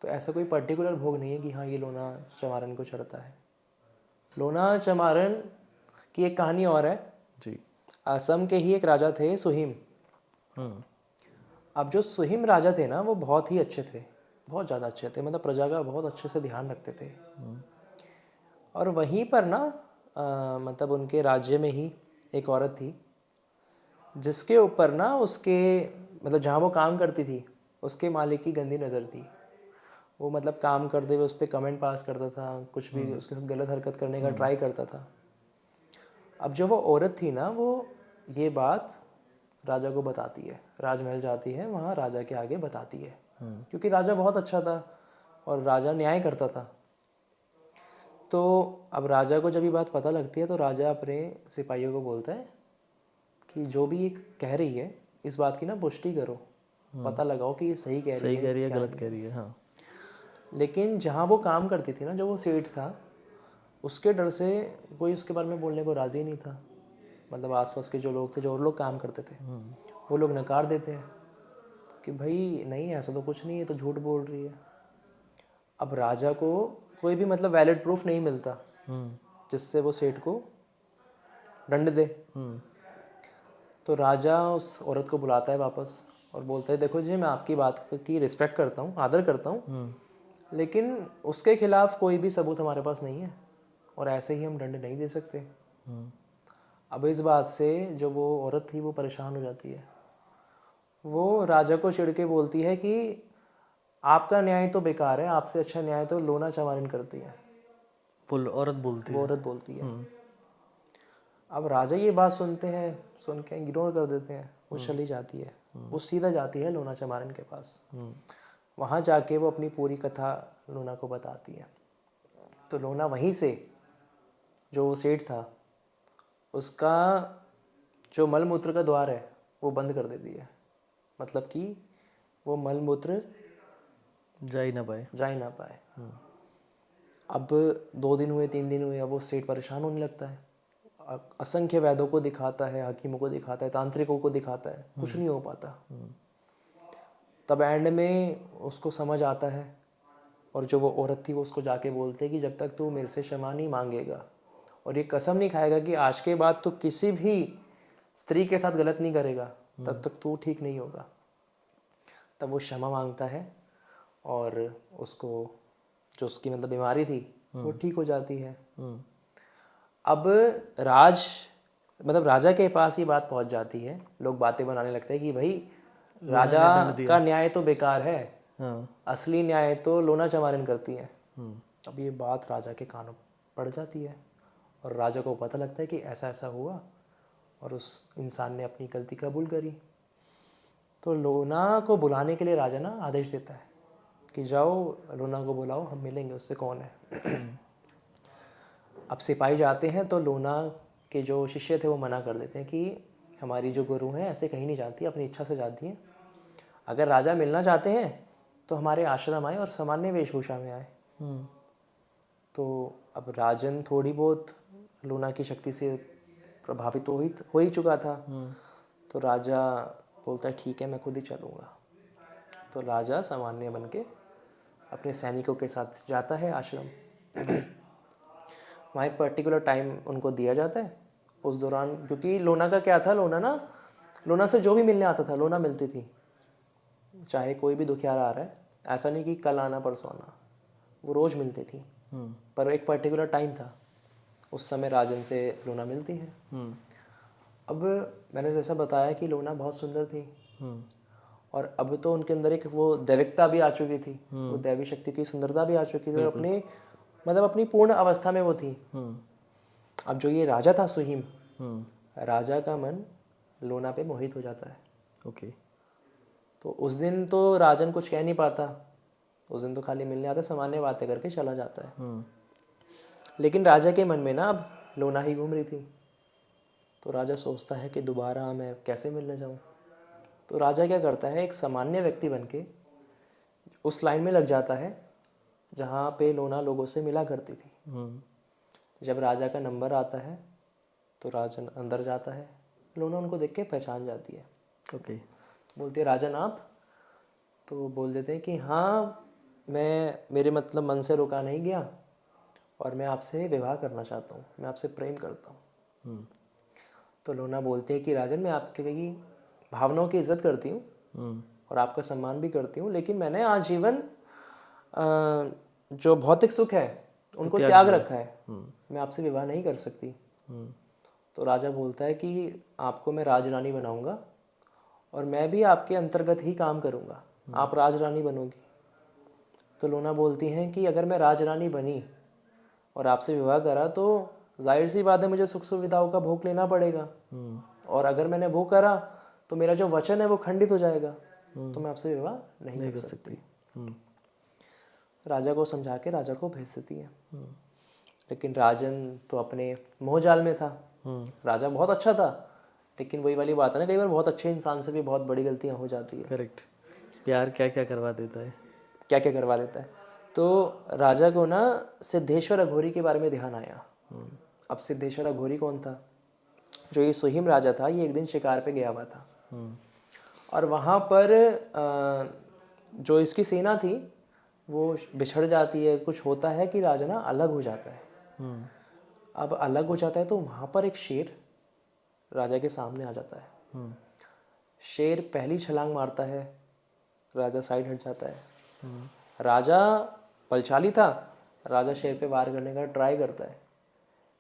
तो ऐसा कोई पर्टिकुलर भोग नहीं है कि हाँ ये लूना चमारन को चढ़ता है। लूना चमारन की एक कहानी और है जी। असम के ही एक राजा थे, सुहिम। अब जो सुहिम राजा थे ना वो बहुत ही अच्छे थे, बहुत ज़्यादा अच्छे थे, मतलब प्रजा का बहुत अच्छे से ध्यान रखते थे। और वहीं पर ना मतलब उनके राज्य में ही एक औरत थी जिसके ऊपर ना उसके मतलब जहाँ वो काम करती थी उसके मालिक की गंदी नज़र थी। वो मतलब काम करते हुए उस पर कमेंट पास करता था, कुछ भी उसके साथ गलत हरकत करने का ट्राई करता था। अब जो वो औरत थी ना वो ये बात राजा को बताती है, राजमहल जाती है, वहाँ राजा के आगे बताती है, क्योंकि राजा बहुत अच्छा था और राजा न्याय करता था। तो अब राजा को जब ये बात पता लगती है तो राजा अपने सिपाहियों को बोलता है कि जो भी ये कह रही है इस बात की ना पुष्टि करो, पता लगाओ कि ये सही कह रही है, गलत कह रही है। हाँ। लेकिन जहाँ वो काम करती थी ना, जो वो सेठ था, उसके डर से कोई उसके बारे में बोलने को राज़ी नहीं था। मतलब आसपास के जो लोग थे, जो और लोग काम करते थे, वो लोग नकार देते हैं कि भाई नहीं ऐसा तो कुछ नहीं है, तो झूठ बोल रही है। अब राजा को कोई भी मतलब वैलिड प्रूफ नहीं मिलता जिससे वो सेठ को दंड दे। तो राजा उस औरत को बुलाता है वापस और बोलता है देखो जी, मैं आपकी बात की रिस्पेक्ट करता हूँ, आदर करता हूँ, लेकिन उसके खिलाफ कोई भी सबूत हमारे पास नहीं है और ऐसे ही हम दंड नहीं दे सकते। अब इस बात से जो वो औरत थी वो परेशान हो जाती है। वो राजा को चिढ़ के बोलती है कि आपका न्याय तो बेकार है, आपसे अच्छा न्याय तो लूना चमारन करती है। वो औरत बोलती है। अब राजा ये बात सुनते हैं, सुन के इग्नोर कर देते हैं, वो चली जाती है। वो सीधा जाती है लूना चमारन के पास। वहाँ जाके वो अपनी पूरी कथा लूना को बताती है। तो लूना वहीं से जो वो सेठ था उसका जो मलमूत्र का द्वार है वो बंद कर देती है, मतलब कि वो मलमूत्र जा ही ना पाए। अब 2 दिन हुए, 3 दिन हुए, अब वो सेठ परेशान होने लगता है। असंख्य वैद्यों को दिखाता है, हकीमों को दिखाता है, तांत्रिकों को दिखाता है, कुछ नहीं हो पाता। तब एंड में उसको समझ आता है और जो वो औरत थी वो उसको जाके बोलते कि जब तक तू मेरे से क्षमा नहीं मांगेगा और ये कसम नहीं खाएगा कि आज के बाद तो किसी भी स्त्री के साथ गलत नहीं करेगा, तब तक तू ठीक नहीं होगा। तब वो क्षमा मांगता है और उसको जो उसकी मतलब बीमारी थी वो ठीक हो जाती है। अब राजा के पास ये बात पहुंच जाती है, लोग बातें बनाने लगते हैं कि भाई राजा का न्याय तो बेकार है, असली न्याय तो लूना चमारन करती है। अब ये बात राजा के कानों पड़ जाती है और राजा को पता लगता है कि ऐसा ऐसा हुआ और उस इंसान ने अपनी गलती कबूल करी। तो लोना को बुलाने के लिए राजा ना आदेश देता है कि जाओ लोना को बुलाओ, हम मिलेंगे उससे, कौन है। अब सिपाही जाते हैं तो लोना के जो शिष्य थे वो मना कर देते हैं कि हमारी जो गुरु हैं ऐसे कहीं नहीं जाती, अपनी इच्छा से जाती हैं। अगर राजा मिलना चाहते हैं तो हमारे आश्रम आए और सामान्य वेशभूषा में आए। तो अब राजन थोड़ी बहुत लोना की शक्ति से प्रभावित तो हो ही चुका था। तो राजा बोलता है ठीक है, मैं खुद ही चलूँगा। तो राजा सामान्य बन के अपने सैनिकों के साथ जाता है आश्रम। वहाँ एक पर्टिकुलर टाइम उनको दिया जाता है। उस दौरान क्योंकि लोना का क्या था, लोना से जो भी मिलने आता था लोना मिलती थी। चाहे कोई भी दुखियारा आ रहा है, ऐसा नहीं कि कल आना परसों आना, वो रोज़ मिलती थी। पर एक पर्टिकुलर टाइम था, उस समय राजन से लोना मिलती है। अब मैंने जैसा बताया कि लोना बहुत सुंदर थी और अब तो उनके अंदर एक वो दैविकता भी आ चुकी थी, वो दैवी शक्ति की सुंदरता भी आ चुकी थी और अपनी पूर्ण अवस्था में वो थी। अब जो ये राजा था सुहीम, राजा का मन लोना पे मोहित हो जाता है। ओके। तो उस दिन तो राजन कुछ कह नहीं पाता, उस दिन तो खाली मिलने आता, सामान्य बातें करके चला जाता है। लेकिन राजा के मन में ना अब लोना ही घूम रही थी। तो राजा सोचता है कि दोबारा मैं कैसे मिलने जाऊं। तो राजा क्या करता है, एक सामान्य व्यक्ति बनके उस लाइन में लग जाता है जहाँ पे लोना लोगों से मिला करती थी। जब राजा का नंबर आता है तो राजन अंदर जाता है, लोना उनको देख के पहचान जाती है। ओके। बोलती है राजन आप? तो वो बोल देते हैं कि हाँ, मेरे मतलब मन से रुका नहीं गया और मैं आपसे विवाह करना चाहता हूँ, मैं आपसे प्रेम करता हूँ। तो लोना बोलते हैं कि राजन, मैं आपकी भावनाओं की इज्जत करती हूँ और आपका सम्मान भी करती हूँ, लेकिन मैंने आजीवन जो भौतिक सुख है उनको त्याग रखा है, मैं आपसे विवाह नहीं कर सकती। तो राजा बोलता है कि आपको मैं राजरानी बनाऊंगा और मैं भी आपके अंतर्गत ही काम करूंगा, आप राजरानी बनोगी। तो लोना बोलती हैं कि अगर मैं राजरानी बनी और आपसे विवाह करा तो जाहिर सी बात है मुझे सुख सुविधाओं का भोग लेना पड़ेगा, और अगर मैंने वो करा तो मेरा जो वचन है वो खंडित हो जाएगा, तो मैं आपसे विवाह नहीं कर सकती। राजा को समझा के राजा को भेज देती है। लेकिन राजन तो अपने मोहजाल में था। राजा बहुत अच्छा था, लेकिन वही वाली बात है ना, कई बार बहुत अच्छे इंसान से भी बहुत बड़ी गलतियां हो जाती है। करेक्ट। प्यार क्या क्या करवा देता है, क्या क्या करवा देता है। तो राजा को ना सिद्धेश्वर अघोरी के बारे में ध्यान आया। अब सिद्धेश्वर अघोरी कौन था? जो ये सुहीम राजा था, ये एक दिन शिकार पे गया हुआ था और वहाँ पर जो इसकी सेना थी वो बिछड़ जाती है। कुछ होता है कि राजा ना अलग हो जाता है। अब अलग हो जाता है तो वहाँ पर एक शेर राजा के सामने आ जाता है। शेर पहली छलांग मारता है, राजा साइड हट जाता है। राजा बलशाली था, राजा शेर पे वार करने का ट्राई करता है,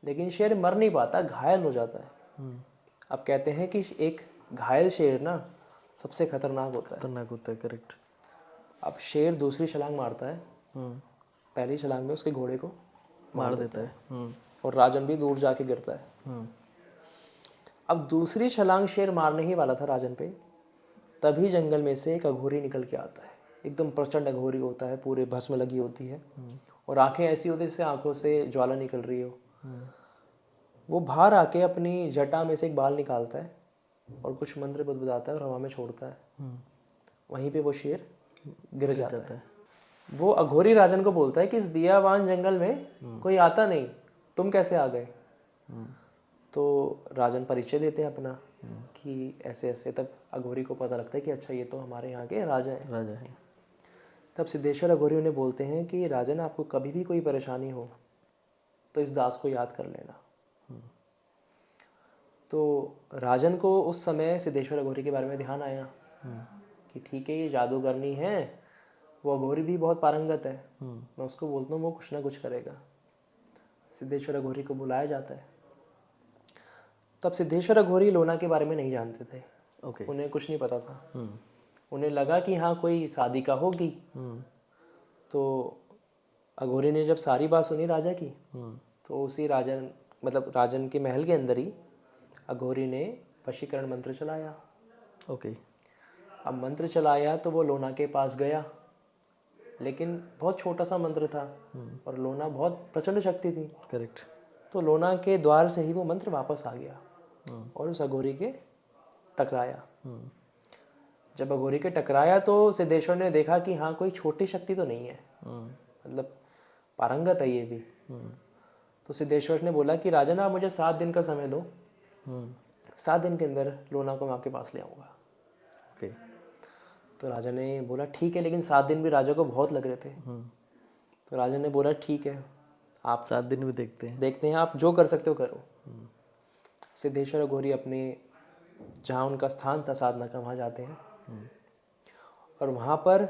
लेकिन शेर मर नहीं पाता, घायल हो जाता है। अब कहते हैं कि एक घायल शेर ना सबसे खतरनाक होता है। करेक्ट। अब शेर दूसरी छलांग मारता है, पहली छलांग में उसके घोड़े को मार देता है और राजन भी दूर जाके गिरता है। अब दूसरी छलांग शेर मारने ही वाला था राजन पे, तभी जंगल में से एक अघोरी निकल के आता है। एकदम प्रचंड अघोरी होता है, पूरे भस्म लगी होती है और आंखें ऐसी होती है जैसे आंखों से ज्वाला निकल रही हो। वो बाहर आके अपनी जटा में से एक बाल निकालता है और कुछ मंत्र बुदबुदाता है और हवा में छोड़ता है। वहीं पे वो शेर गिर जाता है। वो अघोरी राजन को बोलता है कि इस बियावान जंगल में कोई आता नहीं, तुम कैसे आ गए? तो राजन परिचय देते हैं अपना कि ऐसे ऐसे। तब अघोरी को पता लगता है कि अच्छा ये तो हमारे यहाँ के राजा हैं। तब सिद्धेश्वर अघोरी उन्हें बोलते हैं कि राजन, आपको कभी भी कोई परेशानी हो तो इस दास को याद कर लेना। तो राजन को उस समय सिद्धेश्वर अघोरी के बारे में ध्यान आया कि ठीक है, ये जादूगरनी है, वो अघोरी भी बहुत पारंगत है, मैं उसको बोलता हूँ वो कुछ ना कुछ करेगा। सिद्धेश्वर अघोरी को बुलाया जाता है। तब सिद्धेश्वर अघोरी लोना के बारे में नहीं जानते थे। उन्हें कुछ नहीं पता था। उन्हें लगा कि हाँ कोई साधिका होगी। तो अघोरी ने जब सारी बात सुनी राजा की, तो उसी राजन मतलब राजन के महल के अंदर ही अघोरी ने वशीकरण मंत्र चलाया। ओके। अब मंत्र चलाया तो वो लोना के पास गया, लेकिन बहुत छोटा सा मंत्र था और लोना बहुत प्रचंड शक्ति थी। करेक्ट। तो लोना के द्वार से ही वो मंत्र वापस आ गया और उस अघोरी के टकराया। जब अघोरी के टकराया तो सिद्धेश्वर ने देखा कि हाँ कोई छोटी शक्ति तो नहीं है, मतलब पारंगत है ये भी। तो सिद्धेश्वर ने बोला कि राजन आप मुझे 7 दिन का समय दो, 7 दिन के अंदर लोना को मैं आपके पास ले आऊँगा। ओके। तो राजा ने बोला ठीक है, लेकिन 7 दिन भी राजा को बहुत लग रहे थे। तो राजा ने बोला ठीक है, आप 7 दिन भी देखते हैं, आप जो कर सकते हो करो। सिद्धेश्वर अघोरी अपने जहाँ उनका स्थान था साधना का वहाँ जाते हैं और वहाँ पर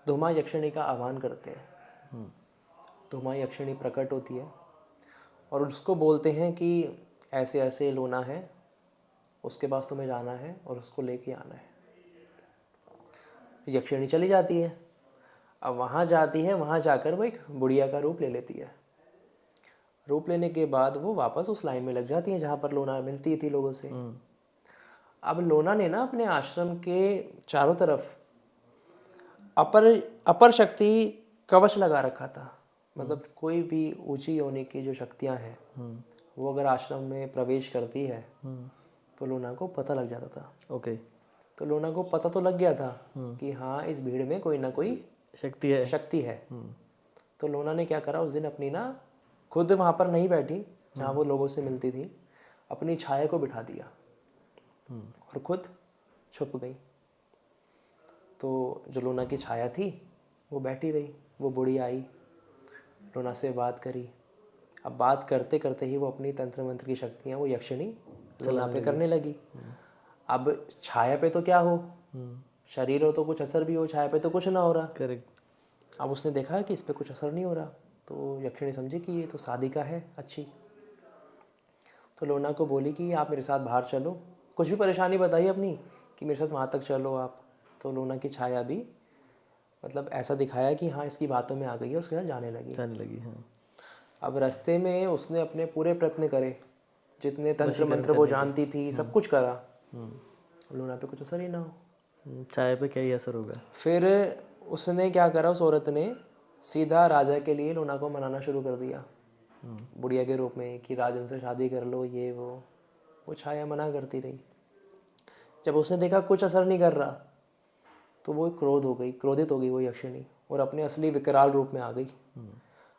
धुमा यक्षिणी का आह्वान करते हैं। धुमा यक्षिणी प्रकट होती है और उसको बोलते हैं कि ऐसे ऐसे लोना है, उसके पास तुम्हें जाना है और उसको लेके आना है। यक्षिणी चली जाती है। अब वहाँ जाती है, वहाँ जाकर वो एक बुढ़िया का रूप ले लेती है। रूप लेने के बाद वो वापस उस लाइन में लग जाती है जहाँ पर लोना मिलती थी लोगों से। अब लोना ने ना अपने आश्रम के चारों तरफ अपर शक्ति कवच लगा रखा था। मतलब कोई भी ऊंची योनि की जो शक्तियाँ हैं वो अगर आश्रम में प्रवेश करती है तो लोना को पता लग जाता था। ओके। तो लोना को पता तो लग गया था कि हाँ इस भीड़ में कोई ना कोई शक्ति है। तो लोना ने क्या करा, उस दिन अपनी ना खुद वहाँ पर नहीं बैठी जहाँ वो लोगों से मिलती थी, अपनी छाया को बिठा दिया और खुद छुप गई। तो जो लोना की छाया थी वो बैठी रही। वो बूढ़ी आई, लोना से बात करी। अब बात करते करते ही वो अपनी तंत्र मंत्र की शक्तियाँ वो यक्षिणी लोना पे करने लगी। अब छाया पे तो क्या हो, शरीर हो तो कुछ असर भी हो, छाया पे तो कुछ ना हो रहा। करेक्ट। अब उसने देखा कि इस पे कुछ असर नहीं हो रहा, तो यक्षिणी समझी कि ये तो साधिका है अच्छी। तो लोना को बोली कि आप मेरे साथ बाहर चलो, कुछ भी परेशानी बताइए अपनी कि मेरे साथ वहाँ तक चलो आप। तो लोना की छाया भी मतलब ऐसा दिखाया कि हाँ इसकी बातों में आ गई है, उसके साथ जाने लगी। हाँ। अब रास्ते में उसने अपने पूरे प्रयत्न करे, जितने तंत्र मंत्र वो जानती थी सब कुछ करा, लोना पे कुछ असर ही ना हो। चाय पे क्या ही असर होगा। फिर उसने क्या करा, उस औरत ने सीधा राजा के लिए लोना को मनाना शुरू कर दिया बुढ़िया के रूप में कि राजन से शादी कर लो, ये वो छाया मना करती रही। जब उसने देखा कुछ असर नहीं कर रहा तो वो क्रोधित हो गई वो यक्षिणी और अपने असली विकराल रूप में आ गई।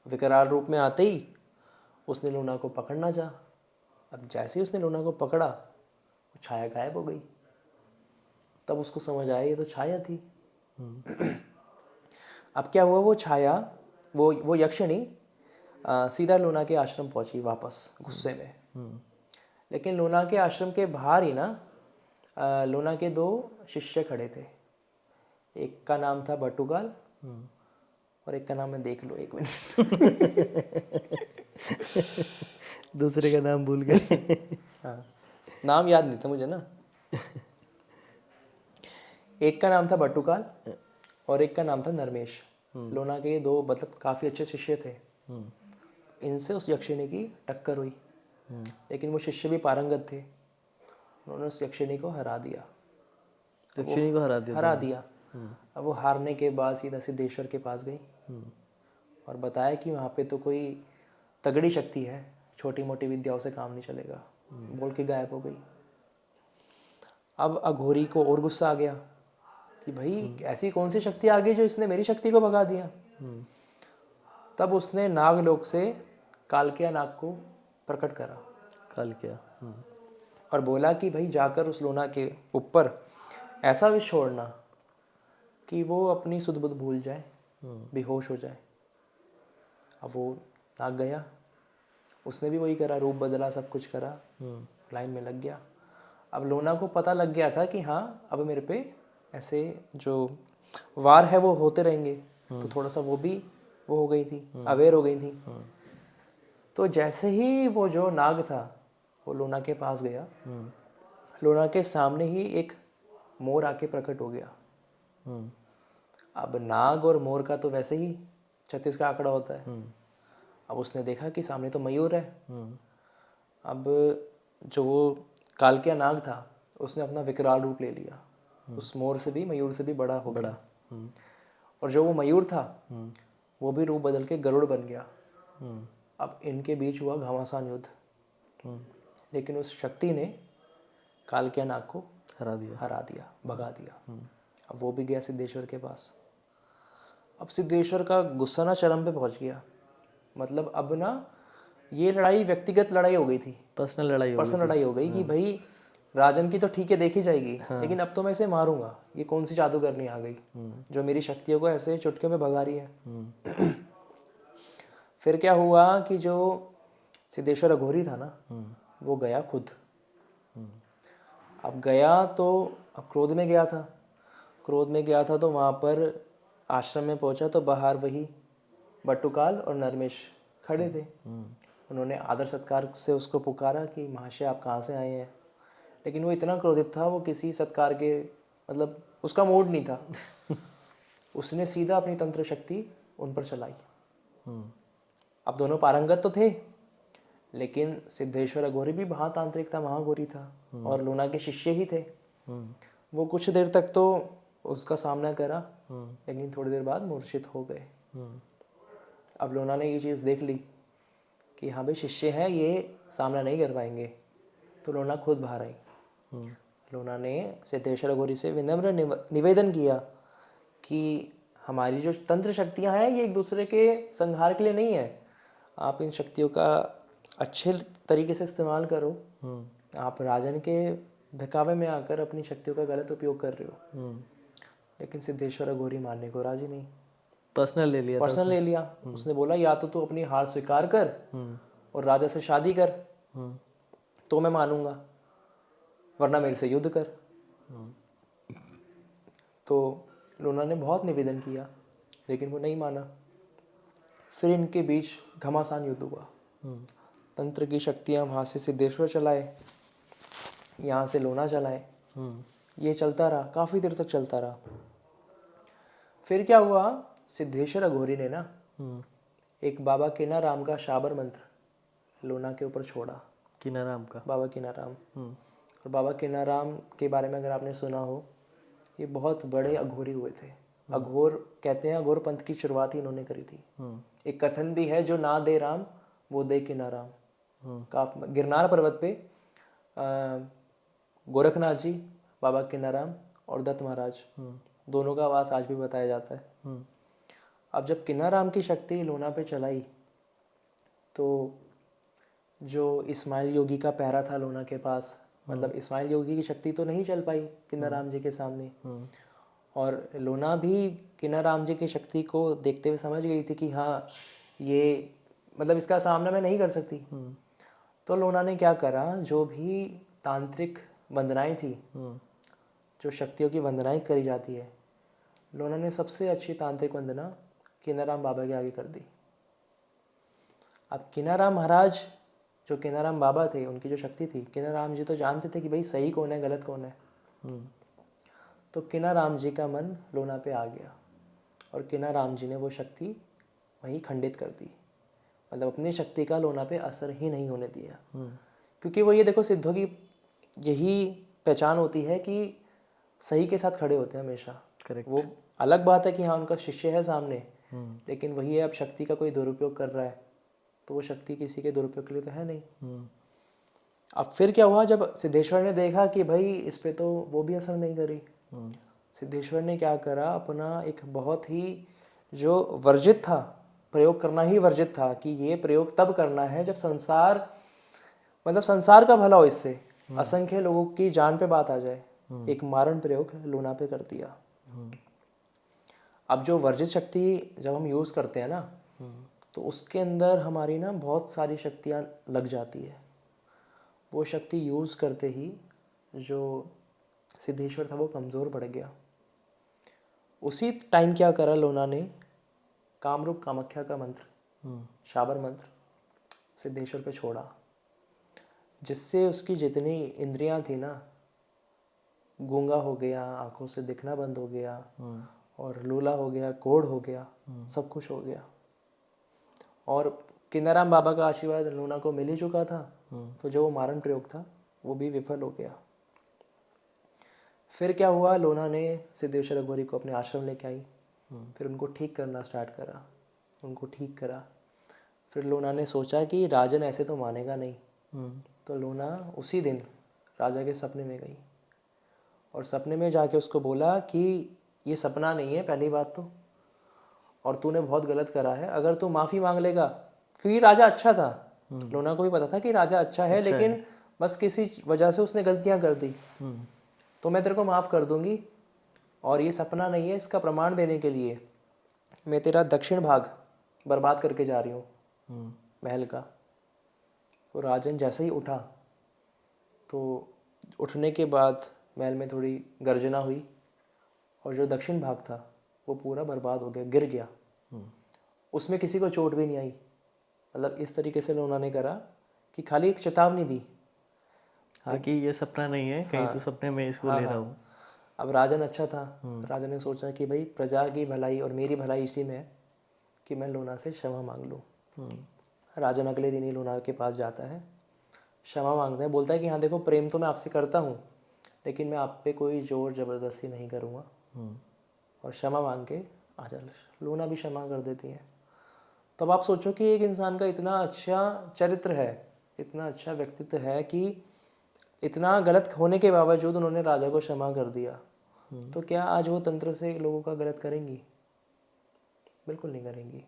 विकराल रूप में आते ही उसने लोना को पकड़ना चाहा। अब जैसे ही उसने लोना को पकड़ा वो छाया गायब हो गई। तब उसको समझ आया ये तो छाया थी। अब क्या हुआ, वो छाया वो यक्षिणी सीधा लोना के आश्रम पहुंची वापस गुस्से में। लेकिन लोना के आश्रम के बाहर ही ना लोना के 2 शिष्य खड़े थे। एक का नाम था बटुकाल और एक का नाम मैं देख लो 1 मिनट। दूसरे का नाम भूल गए। हाँ, नाम याद नहीं था मुझे ना। एक का नाम था बटुकाल और एक का नाम था नरमेश। लोना के 2 मतलब काफ़ी अच्छे शिष्य थे। इनसे उस यक्षिणी की टक्कर हुई, लेकिन वो शिष्य भी पारंगत थे। उन्होंने उस यक्षिणी को हरा दिया। हरा दिया। अब वो हारने के बाद सीधा सिद्धेश्वर के पास गई और बताया कि वहाँ पे तो कोई तगड़ी शक्ति है, छोटी मोटी विद्याओं से काम नहीं चलेगा। बोल के गायब हो गई। अब अघोरी को और गुस्सा आ गया कि भाई ऐसी कौन सी शक्ति आ गई जो इसने मेरी शक्ति को भगा दिया। तब उसने नागलोक से कालकिया नाग को प्रकट करा। कालकिया। और बोला कि भाई जाकर उस लोना के ऊपर ऐसा विष छोड़ना कि वो अपनी सुध बुध भूल जाए, बेहोश हो जाए। अब वो नाग गया, उसने भी वही करा, रूप बदला, सब कुछ करा, लाइन में लग गया। अब लोना को पता लग गया था कि हाँ अब मेरे पे ऐसे जो वार है वो होते रहेंगे। तो थोड़ा सा वो हो गई थी, अवेयर हो गई थी। तो जैसे ही वो जो नाग था वो लोना के पास गया, लोना के सामने ही एक मोर आके प्रकट हो गया। अब नाग और मोर का तो वैसे ही 36 का आंकड़ा होता है। अब उसने देखा कि सामने तो मयूर है। अब जो वो कालकिया नाग था उसने अपना विकराल रूप ले लिया, उस मोर से भी, मयूर से भी बड़ा हो गया। और जो वो मयूर था वो भी रूप बदल के गरुड़ बन गया। अब इनके बीच हुआ घमासान युद्ध, लेकिन उस शक्ति ने कालकिया नाग को हरा दिया, भगा दिया। अब वो भी गया सिद्धेश्वर के पास। अब सिद्धेश्वर का गुस्सा ना चरम पे पहुंच गया। मतलब अब ना ये लड़ाई व्यक्तिगत लड़ाई हो गई थी, पर्सनल लड़ाई हो गई कि भाई राजन की तो ठीक है देखी जाएगी, लेकिन अब तो मैं इसे मारूंगा। ये कौन सी जादूगरनी आ गई जो मेरी शक्तियों को ऐसे चुटके में भगा रही है। फिर क्या हुआ कि जो सिद्धेश्वर अघोरी था ना वो गया खुद। अब गया तो अब क्रोध में गया था तो वहाँ पर आश्रम में पहुंचा तो बाहर वही बटुकाल और नरमेश खड़े थे। उन्होंने आदर सत्कार से उसको पुकारा कि महाशय आप कहाँ से आए हैं, लेकिन वो इतना क्रोधित था, वो किसी सत्कार के मतलब उसका मूड नहीं था। उसने सीधा अपनी तंत्र शक्ति उन पर चलाई। अब दोनों पारंगत तो थे, लेकिन सिद्धेश्वर अघोरी भी महातांत्रिक था, महाघोरी था, और लोना के शिष्य ही थे। वो कुछ देर तक तो उसका सामना करा, लेकिन थोड़ी देर बाद मूर्छित हो गए। अब लोना ने ये चीज़ देख ली कि हाँ भाई शिष्य है, ये सामना नहीं कर पाएंगे, तो लोना खुद बाहर आई। लोना ने सिद्धेश्वर अघोरी से विनम्र निवेदन किया कि हमारी जो तंत्र शक्तियाँ हैं ये एक दूसरे के संहार के लिए नहीं है, आप इन शक्तियों का अच्छे तरीके से इस्तेमाल करो। आप राजन के बहकावे में आकर अपनी शक्तियों का गलत उपयोग कर रहे हो। लेकिन सिद्धेश्वर अघोरी मानने को राजी नहीं, पर्सनल ले लिया। उसने बोला या तो तू अपनी हार स्वीकार कर और राजा से शादी कर तो मैं मानूंगा, वरना मेरे से युद्ध कर। तो लोना ने बहुत निवेदन किया, लेकिन वो नहीं माना। फिर इनके बीच घमासान युद्ध हुआ। तंत्र की शक्तियाँ वहाँ से सिद्धेश्वर चलाए, यहाँ से लोना चलाए। ये चलता रहा, काफ़ी देर तक चलता रहा। फिर क्या हुआ, सिद्धेश्वर अघोरी ने ना एक बाबा किनाराम का शाबर मंत्र लोना के ऊपर छोड़ा। बाबा किनाराम। और बाबा किनाराम के बारे में अगर आपने सुना हो, ये बहुत बड़े अघोरी हुए थे। अघोर कहते हैं, अघोर पंथ की शुरुआत ही इन्होंने करी थी। एक कथन भी है, जो ना दे राम वो दे किनाराम। गिरनार पर्वत पे गोरखनाथ जी, बाबा किनाराम और दत्त महाराज, दोनों का वास आज भी बताया जाता है। अब जब किनाराम की शक्ति लोना पे चलाई, तो जो इस्माइल योगी का पहरा था लोना के पास, मतलब इस्माइल योगी की शक्ति तो नहीं चल पाई किनाराम जी के सामने। और लोना भी किनाराम जी की शक्ति को देखते हुए समझ गई थी कि हाँ ये मतलब इसका सामना मैं नहीं कर सकती। तो लोना ने क्या करा, जो भी तांत्रिक वंदनाएं थी, जो शक्तियों की वंदनाएं करी जाती है, लोना ने सबसे अच्छी तांत्रिक वंदना किनाराम बाबा के आगे कर दी। अब किनाराम महाराज, जो किनाराम बाबा थे, उनकी जो शक्ति थी, किनाराम जी तो जानते थे कि भाई सही कौन है गलत कौन है। तो किनाराम जी का मन लोना पे आ गया और किनाराम जी ने वो शक्ति वहीं खंडित कर दी। मतलब अपनी शक्ति का लोना पे असर ही नहीं होने दिया। क्योंकि वो ये देखो, सिद्धों की यही पहचान होती है कि सही के साथ खड़े होते हैं हमेशा। वो अलग बात है कि हाँ उनका शिष्य है सामने, लेकिन वही है अब शक्ति का कोई दुरुपयोग कर रहा है तो वो शक्ति किसी के दुरुपयोग के लिए तो है नहीं। अब फिर क्या हुआ, जब सिद्धेश्वर ने देखा कि भाई इस पे तो वो भी असर नहीं करी, सिद्धेश्वर ने क्या करा, अपना एक बहुत ही जो वर्जित था, प्रयोग करना ही वर्जित था कि ये प्रयोग तब करना है जब संसार मतलब संसार का भला हो, इससे असंख्य लोगों की जान पे बात आ जाए। एक मारण प्रयोग लोना पे कर दिया। अब जो वर्जित शक्ति जब हम यूज़ करते हैं ना, तो उसके अंदर हमारी ना बहुत सारी शक्तियाँ लग जाती है। वो शक्ति यूज़ करते ही जो सिद्धेश्वर था वो कमज़ोर पड़ गया। उसी टाइम क्या करा लोना ने, कामरूप कामाख्या का मंत्र, शाबर मंत्र सिद्धेश्वर पे छोड़ा, जिससे उसकी जितनी इंद्रियां थी ना, गूंगा हो गया, आंखों से दिखना बंद हो गया, और लूला हो गया, कोढ़ हो गया, सब कुछ हो गया। और किनाराम बाबा का आशीर्वाद लोना को मिल ही चुका था, तो जो वो मारण प्रयोग था वो भी विफल हो गया। फिर क्या हुआ, लोना ने सिद्धेश्वर अघोरी को अपने आश्रम लेके आई, फिर उनको ठीक करना स्टार्ट करा, उनको ठीक करा। फिर लोना ने सोचा कि राजन ऐसे तो मानेगा नहीं, तो लोना उसी दिन राजा के सपने में गई और सपने में जाके उसको बोला कि ये सपना नहीं है पहली बात तो, और तूने बहुत गलत करा है, अगर तू माफ़ी मांग लेगा, क्योंकि राजा अच्छा था, लोना को भी पता था कि राजा अच्छा है, लेकिन बस किसी वजह से उसने गलतियां कर दी, तो मैं तेरे को माफ़ कर दूंगी, और ये सपना नहीं है, इसका प्रमाण देने के लिए मैं तेरा दक्षिण भाग बर्बाद करके जा रही हूँ महल का। तो राजन जैसे ही उठा, तो उठने के बाद महल में थोड़ी गर्जना हुई और जो दक्षिण भाग था वो पूरा बर्बाद हो गया, गिर गया। उसमें किसी को चोट भी नहीं आई। मतलब इस तरीके से लोना ने करा कि खाली एक चेतावनी दी, हाँ, कि ये सपना नहीं है, कहीं तो सपने में इसको ले रहा हूँ। अब राजन अच्छा था, राजा ने सोचा कि भाई प्रजा की भलाई और मेरी भलाई इसी में है कि मैं लोना से क्षमा मांग लूँ। राजन अगले दिन ही लोना के पास जाता है, क्षमा मांगता है, बोलता है कि हाँ देखो, प्रेम तो मैं आपसे करता हूँ, लेकिन मैं आप पे कोई जोर ज़बरदस्ती नहीं करूँगा, और क्षमा मांग के आ जा। लोना भी क्षमा कर देती है। तो अब आप सोचो कि एक इंसान का इतना अच्छा चरित्र है, इतना अच्छा व्यक्तित्व है कि इतना गलत होने के बावजूद उन्होंने राजा को क्षमा कर दिया, तो क्या आज वो तंत्र से लोगों का गलत करेंगी? बिल्कुल नहीं करेंगी।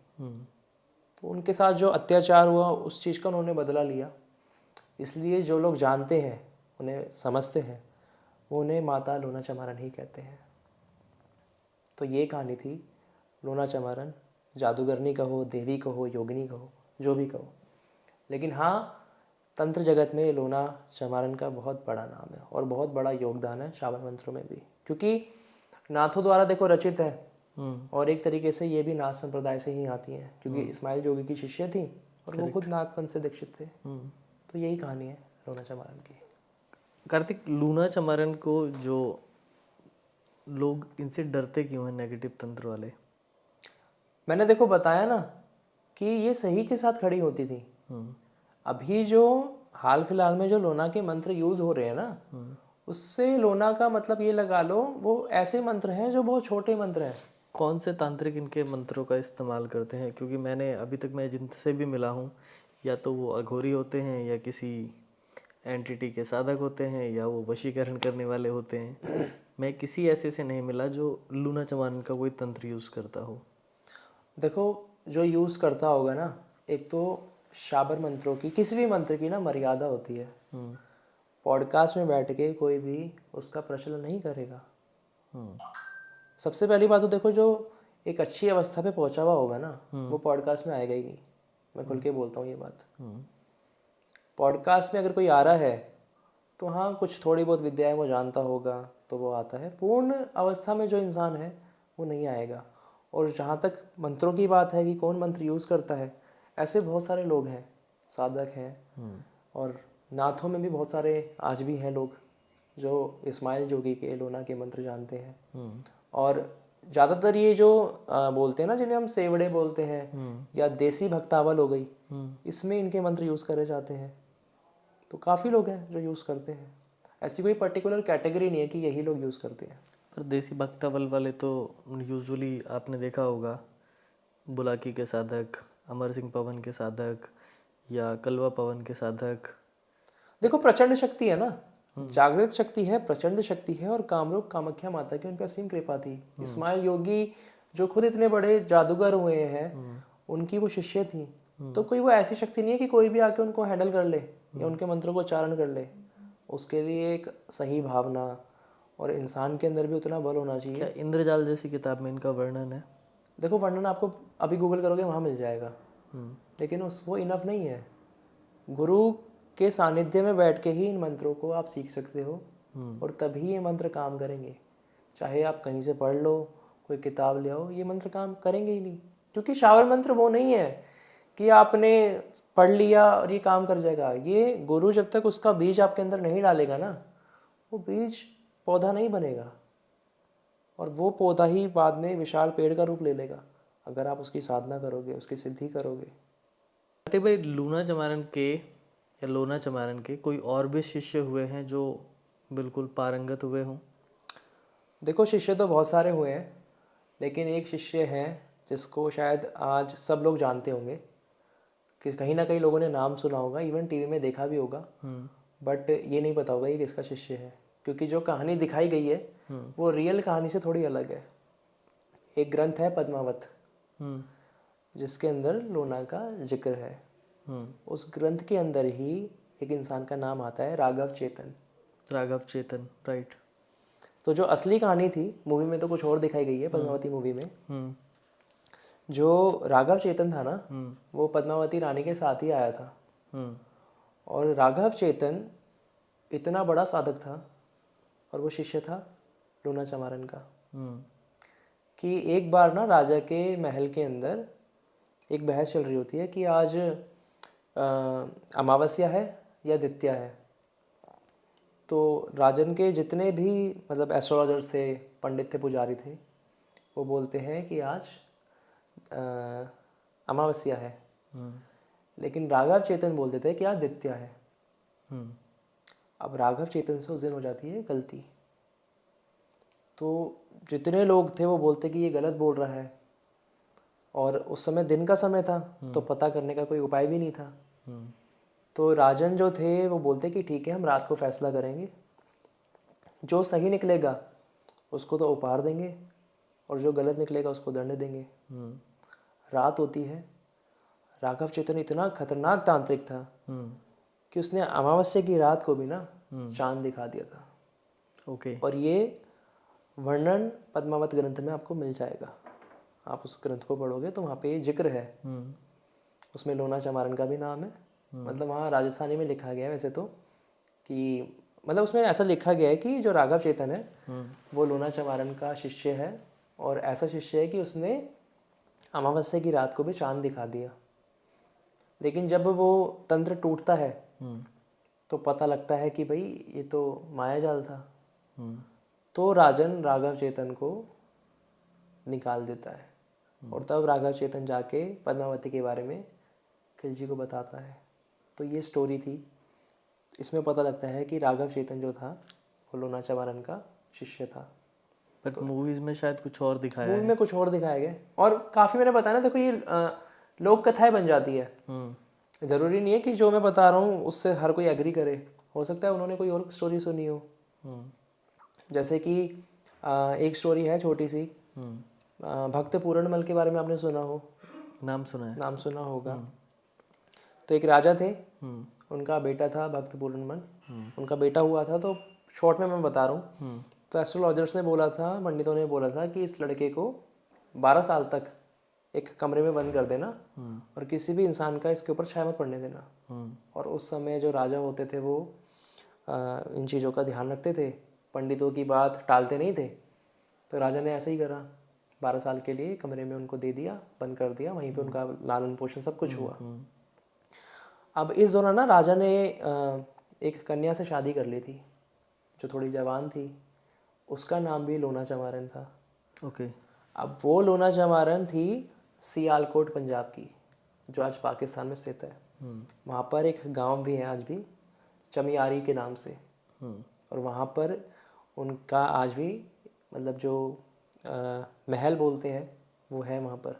तो उनके साथ जो अत्याचार हुआ उस चीज़ का उन्होंने बदला लिया। इसलिए जो लोग जानते हैं, उन्हें समझते हैं, वो उन्हें माता लोना चमारन ही कहते हैं। तो ये कहानी थी लोना चमारन, जादूगरनी कहो, देवी कहो, योगिनी कहो, जो भी कहो, लेकिन हाँ, तंत्र जगत में लोना चमारन का बहुत बड़ा नाम है और बहुत बड़ा योगदान है शाबर मंत्रों में भी, क्योंकि नाथों द्वारा देखो रचित है, और एक तरीके से ये भी नाथ संप्रदाय से ही आती है, क्योंकि इस्माइल जोगी की शिष्य थी और वो खुद नाथपंथ से दीक्षित थे। तो यही कहानी है लोना चमारन की। कार्तिक, लूना चमारन को जो लोग इनसे डरते क्यों हैं, नेगेटिव तंत्र वाले? मैंने देखो बताया ना कि ये सही के साथ खड़ी होती थी। अभी जो हाल फिलहाल में जो लोना के मंत्र यूज हो रहे हैं ना, उससे लोना का मतलब ये लगा लो, वो ऐसे मंत्र हैं जो बहुत छोटे मंत्र हैं। कौन से तांत्रिक इनके मंत्रों का इस्तेमाल करते हैं? क्योंकि मैंने अभी तक मैं जिनसे भी मिला हूँ, या तो वो अघोरी होते हैं, या किसी एंटिटी के साधक होते हैं, या वो वशीकरण करने वाले होते हैं। मैं किसी ऐसे से नहीं मिला जो लूना चमारन का कोई तंत्र यूज़ करता हो। देखो, जो यूज़ करता होगा ना, एक तो शाबर मंत्रों की, किसी भी मंत्र की ना मर्यादा होती है। पॉडकास्ट में बैठ के कोई भी उसका प्रचलन नहीं करेगा। सबसे पहली बात तो देखो, जो एक अच्छी अवस्था पे पहुंचा हुआ होगा ना, वो पॉडकास्ट में आएगा ही नहीं। मैं खुल के बोलता हूँ ये बात। पॉडकास्ट में अगर कोई आ रहा है तो हाँ, कुछ थोड़ी बहुत विद्याएं वो जानता होगा तो वो आता है। पूर्ण अवस्था में जो इंसान है वो नहीं आएगा। और जहाँ तक मंत्रों की बात है कि कौन मंत्र यूज़ करता है, ऐसे बहुत सारे लोग हैं, साधक हैं, और नाथों में भी बहुत सारे आज भी हैं लोग जो इस्माइल जोगी के लोना के मंत्र जानते हैं। और ज़्यादातर ये जो बोलते हैं ना, जिन्हें हम सेवड़े बोलते हैं, या देसी भक्तावल हो गई, इसमें इनके मंत्र यूज़ करे जाते हैं। तो काफ़ी लोग हैं जो यूज़ करते हैं। ऐसी कोई पर्टिकुलर कैटेगरी नहीं है कि यही लोग यूज़ करते हैं। पर देसी भक्तावल वाले तो यूजुअली आपने देखा होगा, बुलाकी के साधक, अमर सिंह पवन के साधक, या कलवा पवन के साधक। देखो, प्रचंड शक्ति है ना, जागृत शक्ति है, प्रचंड शक्ति है, और कामरूप कामाख्या माता की उन पर असीम कृपा थी। इस्माइल योगी जो खुद इतने बड़े जादूगर हुए हैं, उनकी वो शिष्य थी। तो कोई वो ऐसी शक्ति नहीं है कि कोई भी आके उनको हैंडल कर ले या उनके मंत्रों को उच्चारण कर ले। उसके लिए एक सही भावना और इंसान के अंदर भी उतना बल होना चाहिए। क्या इंद्रजाल जैसी किताब में इनका वर्णन है? देखो, वर्णन आपको अभी गूगल करोगे वहाँ मिल जाएगा, लेकिन वो इनफ नहीं है। गुरु के सानिध्य में बैठ के ही इन मंत्रों को आप सीख सकते हो, और तभी ये मंत्र काम करेंगे। चाहे आप कहीं से पढ़ लो, कोई किताब ले आओ, ये मंत्र काम करेंगे ही नहीं। क्योंकि शावर मंत्र वो नहीं है कि आपने पढ़ लिया और ये काम कर जाएगा। ये गुरु जब तक उसका बीज आपके अंदर नहीं डालेगा ना, वो बीज पौधा नहीं बनेगा, और वो पौधा ही बाद में विशाल पेड़ का रूप ले लेगा अगर आप उसकी साधना करोगे, उसकी सिद्धि करोगे। भाई, लूना चमारन के या लोना चमारन के कोई और भी शिष्य हुए हैं जो बिल्कुल पारंगत हुए हों? देखो, शिष्य तो बहुत सारे हुए हैं, लेकिन एक शिष्य है जिसको शायद आज सब लोग जानते होंगे, कि कहीं ना कहीं लोगों ने नाम सुना होगा, इवन टीवी में देखा भी होगा, बट ये नहीं पता होगा ये किसका शिष्य है, क्योंकि जो कहानी दिखाई गई है वो रियल कहानी से थोड़ी अलग है। एक ग्रंथ है पद्मावत, जिसके अंदर लोना का जिक्र है। उस ग्रंथ के अंदर ही एक इंसान का नाम आता है, राघव चेतन। राघव चेतन, राइट। तो जो असली कहानी थी, मूवी में तो कुछ और दिखाई गई है, पद्मावती मूवी में जो राघव चेतन था ना, वो पद्मावती रानी के साथ ही आया था। और राघव चेतन इतना बड़ा साधक था, और वो शिष्य था लोना चमारन का, कि एक बार ना राजा के महल के अंदर एक बहस चल रही होती है कि आज अमावस्या है या द्वितीया है। तो राजन के जितने भी मतलब एस्ट्रोलॉजर्स थे, पंडित थे, पुजारी थे, वो बोलते हैं कि आज अमावस्या है। लेकिन राघव चेतन बोलते थे कि आज द्वितीया है। अब राघव चेतन से उस दिन हो जाती है गलती, तो जितने लोग थे वो बोलते कि ये गलत बोल रहा है, और उस समय दिन का समय था, तो पता करने का कोई उपाय भी नहीं था। तो राजन जो थे वो बोलते कि ठीक है, हम रात को फैसला करेंगे, जो सही निकलेगा उसको तो उपहार देंगे, और जो गलत निकलेगा उसको दंड देंगे। रात होती है। राघव चेतन इतना खतरनाक तांत्रिक था कि उसने अमावस्या की रात को भी ना चांद दिखा दिया था। ओके। और ये वर्णन पद्मावत ग्रंथ में आपको मिल जाएगा। आप उस ग्रंथ को पढ़ोगे तो वहाँ पे ये जिक्र है। उसमें लोना चमारन का भी नाम है। मतलब वहाँ राजस्थानी में लिखा गया है वैसे तो, कि मतलब उसमें ऐसा लिखा गया है कि जो राघव चेतन है वो लोना चमारन का शिष्य है, और ऐसा शिष्य है कि उसने अमावस्या की रात को भी चांद दिखा दिया। लेकिन जब वो तंत्र टूटता है तो पता लगता है कि भाई ये तो मायाजाल था। तो राजन राघव चेतन को निकाल देता है, और तब राघव चेतन जाके पद्मावती के बारे में खिलजी को बताता है। तो ये स्टोरी थी। इसमें पता लगता है कि राघव चेतन जो था वो लोना चमारन का शिष्य था। बट मूवीज में शायद कुछ और दिखाया है। मूवी में कुछ और दिखाया गया, और काफ़ी मैंने बताया ना, देखो ये लोक कथाएं बन जाती है। ज़रूरी नहीं है कि जो मैं बता रहा हूँ उससे हर कोई एग्री करे। हो सकता है उन्होंने कोई और स्टोरी सुनी हो। जैसे कि एक स्टोरी है छोटी सी, भक्त पूरणमल के बारे में आपने सुना हो? नाम सुना है। नाम सुना होगा। तो एक राजा थे, उनका बेटा था भक्त पूरणमल। उनका बेटा हुआ था, तो शॉर्ट में मैं बता रहा हूँ। तो एस्ट्रोलॉजर्स ने बोला था, पंडितों ने बोला था कि इस लड़के को 12 साल तक एक कमरे में बंद कर देना, और किसी भी इंसान का इसके ऊपर छाया मत पड़ने देना। और उस समय जो राजा होते थे वो इन चीज़ों का ध्यान रखते थे, पंडितों की बात टालते नहीं थे। तो राजा ने ऐसा ही करा, 12 साल के लिए कमरे में उनको दे दिया, बंद कर दिया। वहीं पे उनका लालन पोषण सब कुछ हुआ। अब इस दौरान ना राजा ने एक कन्या से शादी कर ली थी जो थोड़ी जवान थी। उसका नाम भी लोना चमारन था। ओके। अब वो लोना चमारन थी सियालकोट पंजाब की, जो आज पाकिस्तान में स्थित है। वहाँ पर एक गांव भी है आज भी, चमियारी के नाम से। और वहाँ पर उनका आज भी मतलब जो महल बोलते हैं वो है वहाँ पर।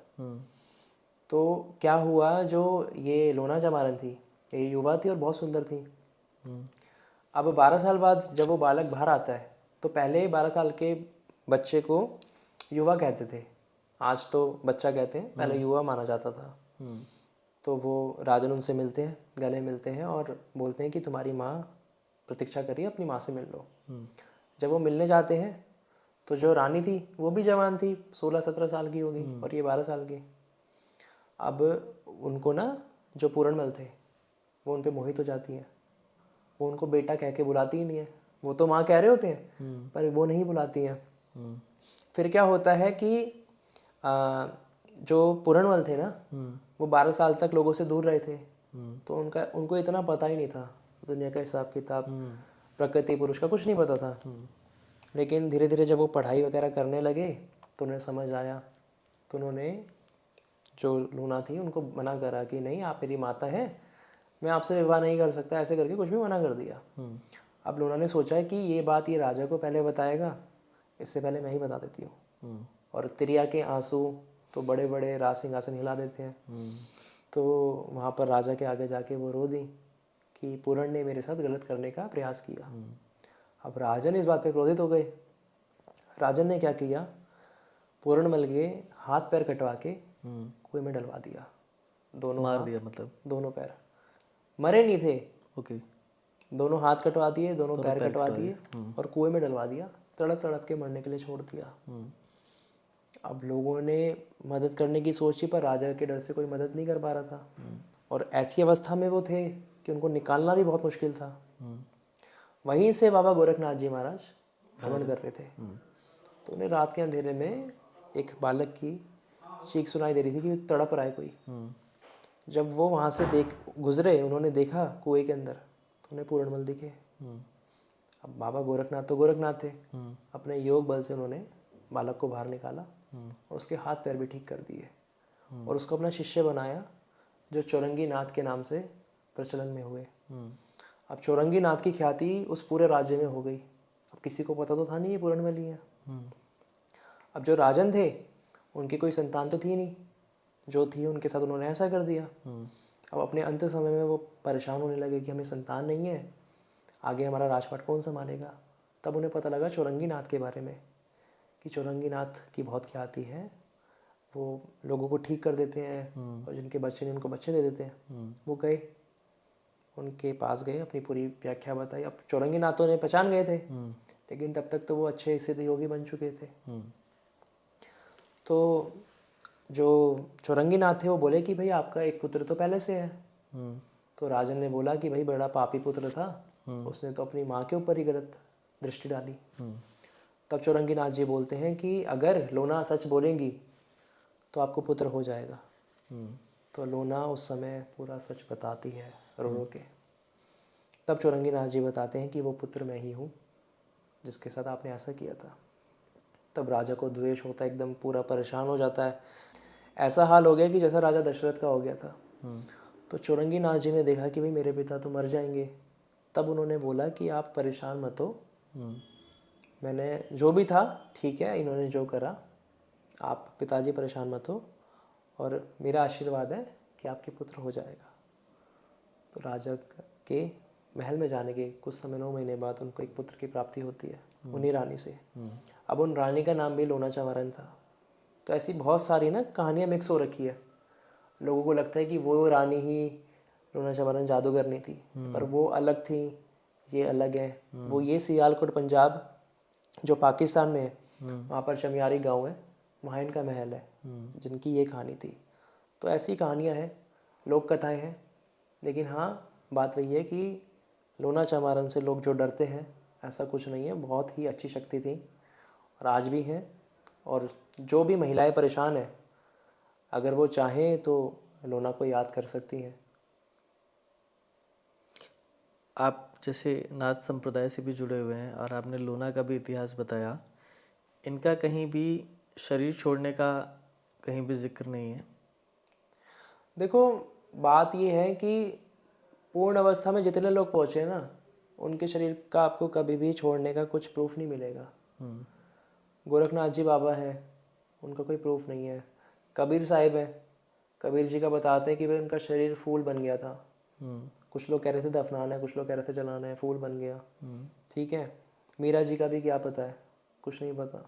तो क्या हुआ, जो ये लोना चमारन थी, ये युवा थी और बहुत सुंदर थी। अब 12 साल बाद जब वो बालक बाहर आता है, तो पहले 12 साल के बच्चे को युवा कहते थे, आज तो बच्चा कहते हैं, पहले युवा माना जाता था। तो वो राजन उनसे मिलते हैं, गले मिलते हैं और बोलते हैं कि तुम्हारी माँ प्रतीक्षा करिए, अपनी माँ से मिल लो। जब वो मिलने जाते हैं तो जो रानी थी वो भी जवान थी, 16-17 साल की होगी, और ये 12 साल की। अब उनको ना जो पूरणमल थे वो उन पे मोहित हो जाती हैं। वो उनको बेटा कह के बुलाती ही नहीं है। वो तो माँ कह रहे होते हैं पर वो नहीं बुलाती हैं। फिर क्या होता है कि जो पूरणमल थे ना, वो 12 साल तक लोगों से दूर रहे थे। तो उनको इतना पता ही नहीं था दुनिया का हिसाब किताब, प्रकृति पुरुष का कुछ नहीं पता था। लेकिन धीरे धीरे जब वो पढ़ाई वगैरह करने लगे तो उन्हें समझ आया। तो उन्होंने जो लूना थी उनको मना करा कि नहीं, आप मेरी माता हैं, मैं आपसे विवाह नहीं कर सकता, ऐसे करके कुछ भी मना कर दिया। अब लोना ने सोचा है कि ये बात ये राजा को पहले बताएगा, इससे पहले मैं ही बता देती हूँ। और तिरिया के आंसू तो बड़े बड़े राज सिंहासन हिला देते हैं। तो वहाँ पर राजा के आगे जाके वो रो दी कि पूरण ने मेरे साथ गलत करने का प्रयास किया। अब राजन इस बात पे क्रोधित हो गए। राजन ने क्या किया, पूरणमल के हाथ पैर कटवा के कुएं में डलवा दिया। दोनों मार हाथ, दिया मतलब? दोनों पैर, मरे नहीं थे। ओके। दोनों हाथ कटवा दिए, दोनों पैर कटवा दिए और कुएं में डलवा दिया। तड़प तड़प के मरने के लिए छोड़ दिया। अब लोगों ने मदद करने की सोची, पर राजा के डर से कोई मदद नहीं कर पा रहा था। और ऐसी अवस्था में वो थे कि उनको निकालना भी बहुत मुश्किल था। वहीं से बाबा गोरखनाथ जी महाराज भ्रमण कर रहे थे। तो उन्हें रात के अंधेरे में एक बालक की चीख सुनाई दे रही थी कि तड़प रहा है कोई। जब वो वहाँ से गुजरे, उन्होंने देखा कुएं के अंदर, तो उन्हें पूरणमल दिखे। अब बाबा गोरखनाथ तो गोरखनाथ थे, अपने योग बल से उन्होंने बालक को बाहर निकाला और उसके हाथ पैर भी ठीक कर दिए और उसको अपना शिष्य बनाया, जो चौरंगी नाथ के नाम से प्रचलन में हुए। अब चौरंगी नाथ की ख्याति उस पूरे राज्य में हो गई। अब किसी को पता तो था नहीं ये पूरणमल ही है। अब जो राजन थे उनकी कोई संतान तो थी नहीं, जो थी उनके साथ उन्होंने ऐसा कर दिया। अब अपने अंत समय में वो परेशान होने लगे कि हमें संतान नहीं है, आगे हमारा राजपाट कौन संभालेगा। तब उन्हें पता लगा चौरंगी नाथ के बारे में, कि चौरंगी नाथ की बहुत ख्याति है, वो लोगों को ठीक कर देते हैं और जिनके बच्चे नहीं उनको बच्चे दे देते हैं। वो गए, उनके पास गए, अपनी पूरी व्याख्या बताई। अब चौरंगी नाथ तो उन्हें पहचान गए थे, लेकिन तब तक तो वो अच्छे सिद्ध योगी बन चुके थे। तो जो चौरंगी नाथ थे वो बोले कि भाई आपका एक पुत्र तो पहले से है। तो राजन ने बोला कि भाई बड़ा पापी पुत्र था, उसने तो अपनी माँ के ऊपर ही गलत दृष्टि डाली। तब चौरंगी नाथ जी बोलते हैं कि अगर लोना सच बोलेंगी तो आपको पुत्र हो जाएगा। तो लोना उस समय पूरा सच बताती है रो रो के। तब चौरंगी नाथ जी बताते हैं कि वो पुत्र मैं ही हूँ जिसके साथ आपने ऐसा किया था। तब राजा को द्वेष होता है, एकदम पूरा परेशान हो जाता है। ऐसा हाल हो गया कि जैसा राजा दशरथ का हो गया था। तो चौरंगी नाथ जी ने देखा कि भाई मेरे पिता तो मर जाएंगे। तब उन्होंने बोला कि आप परेशान मत हो, मैंने जो भी था ठीक है, इन्होंने जो करा, आप पिताजी परेशान मत हो और मेरा आशीर्वाद है कि आपके पुत्र हो जाएगा। तो राजा के महल में जाने के कुछ समय 9 महीने बाद उनको एक पुत्र की प्राप्ति होती है, उन्हीं रानी से। अब उन रानी का नाम भी लोना चंवारण था। तो ऐसी बहुत सारी ना कहानियाँ मिक्स हो रखी है। लोगों को लगता है कि वो रानी ही लोना चंवारण जादूगर नहीं थी, पर वो अलग थी, ये अलग है। वो ये सियालकोट पंजाब जो पाकिस्तान में है, वहाँ पर चमियारी गांव है, वहाँ इनका महल है, जिनकी ये कहानी थी। तो ऐसी कहानियाँ हैं, लोक कथाएँ हैं। लेकिन हाँ, बात वही है कि लोना चंवारण से लोग जो डरते हैं, ऐसा कुछ नहीं है। बहुत ही अच्छी शक्ति थी और आज भी हैं। और जो भी महिलाएं परेशान हैं, अगर वो चाहें तो लोना को याद कर सकती हैं। आप जैसे नाथ संप्रदाय से भी जुड़े हुए हैं और आपने लोना का भी इतिहास बताया, इनका कहीं भी शरीर छोड़ने का कहीं भी जिक्र नहीं है। देखो, बात ये है कि पूर्ण अवस्था में जितने लोग पहुँचे ना, उनके शरीर का आपको कभी भी छोड़ने का कुछ प्रूफ नहीं मिलेगा। गोरखनाथ जी बाबा हैं, उनका कोई प्रूफ नहीं है। कबीर साहिब है, कबीर जी का बताते हैं कि भाई उनका शरीर फूल बन गया था। कुछ लोग कह रहे थे दफनाना है, कुछ लोग कह रहे थे जलाना है, फूल बन गया। ठीक है, मीरा जी का भी क्या पता है, कुछ नहीं पता।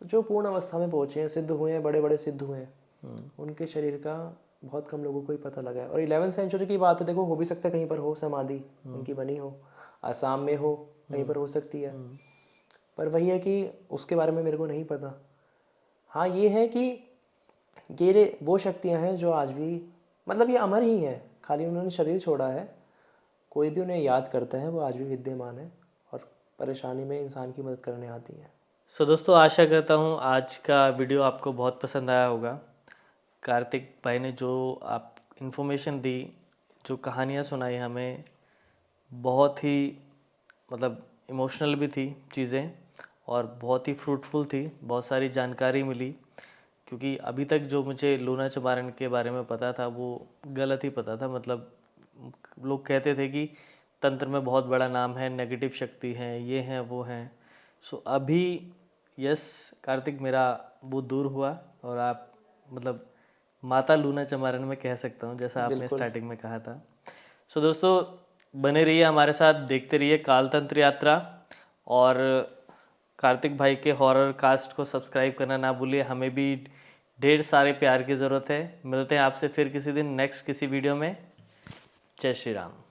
तो जो पूर्ण अवस्था में पहुँचे हैं, सिद्ध हुए हैं, बड़े बड़े सिद्ध हुए हैं, उनके शरीर का बहुत कम लोगों को ही पता लगा है। और 11वीं सेंचुरी की बात है, देखो हो भी सकता है कहीं पर हो समाधि उनकी बनी हो, आसाम में हो, कहीं पर हो सकती है। पर वही है कि उसके बारे में मेरे को नहीं पता। हाँ, ये है कि ये वो शक्तियाँ हैं जो आज भी, मतलब ये अमर ही हैं, खाली उन्होंने शरीर छोड़ा है। कोई भी उन्हें याद करता है, वो आज भी विद्यमान है और परेशानी में इंसान की मदद करने आती है। सो दोस्तों, आशा करता हूँ आज का वीडियो आपको बहुत पसंद आया होगा। कार्तिक भाई ने जो आप इन्फॉर्मेशन दी, जो कहानियाँ सुनाई हमें, बहुत ही मतलब इमोशनल भी थी चीज़ें और बहुत ही फ्रूटफुल थी। बहुत सारी जानकारी मिली, क्योंकि अभी तक जो मुझे लोना चंवारण के बारे में पता था वो गलत ही पता था। मतलब लोग कहते थे कि तंत्र में बहुत बड़ा नाम है, नेगेटिव शक्ति है, ये हैं वो हैं। सो अभी यस कार्तिक, मेरा वो दूर हुआ और आप मतलब माता लूना चमारन में कह सकता हूँ, जैसा आपने स्टार्टिंग में कहा था। सो दोस्तों बने रहिए हमारे साथ, देखते रहिए कालतंत्र यात्रा, और कार्तिक भाई के हॉरर कास्ट को सब्सक्राइब करना ना भूलिए। हमें भी ढेर सारे प्यार की ज़रूरत है। मिलते हैं आपसे फिर किसी दिन नेक्स्ट किसी वीडियो में। जय श्री राम।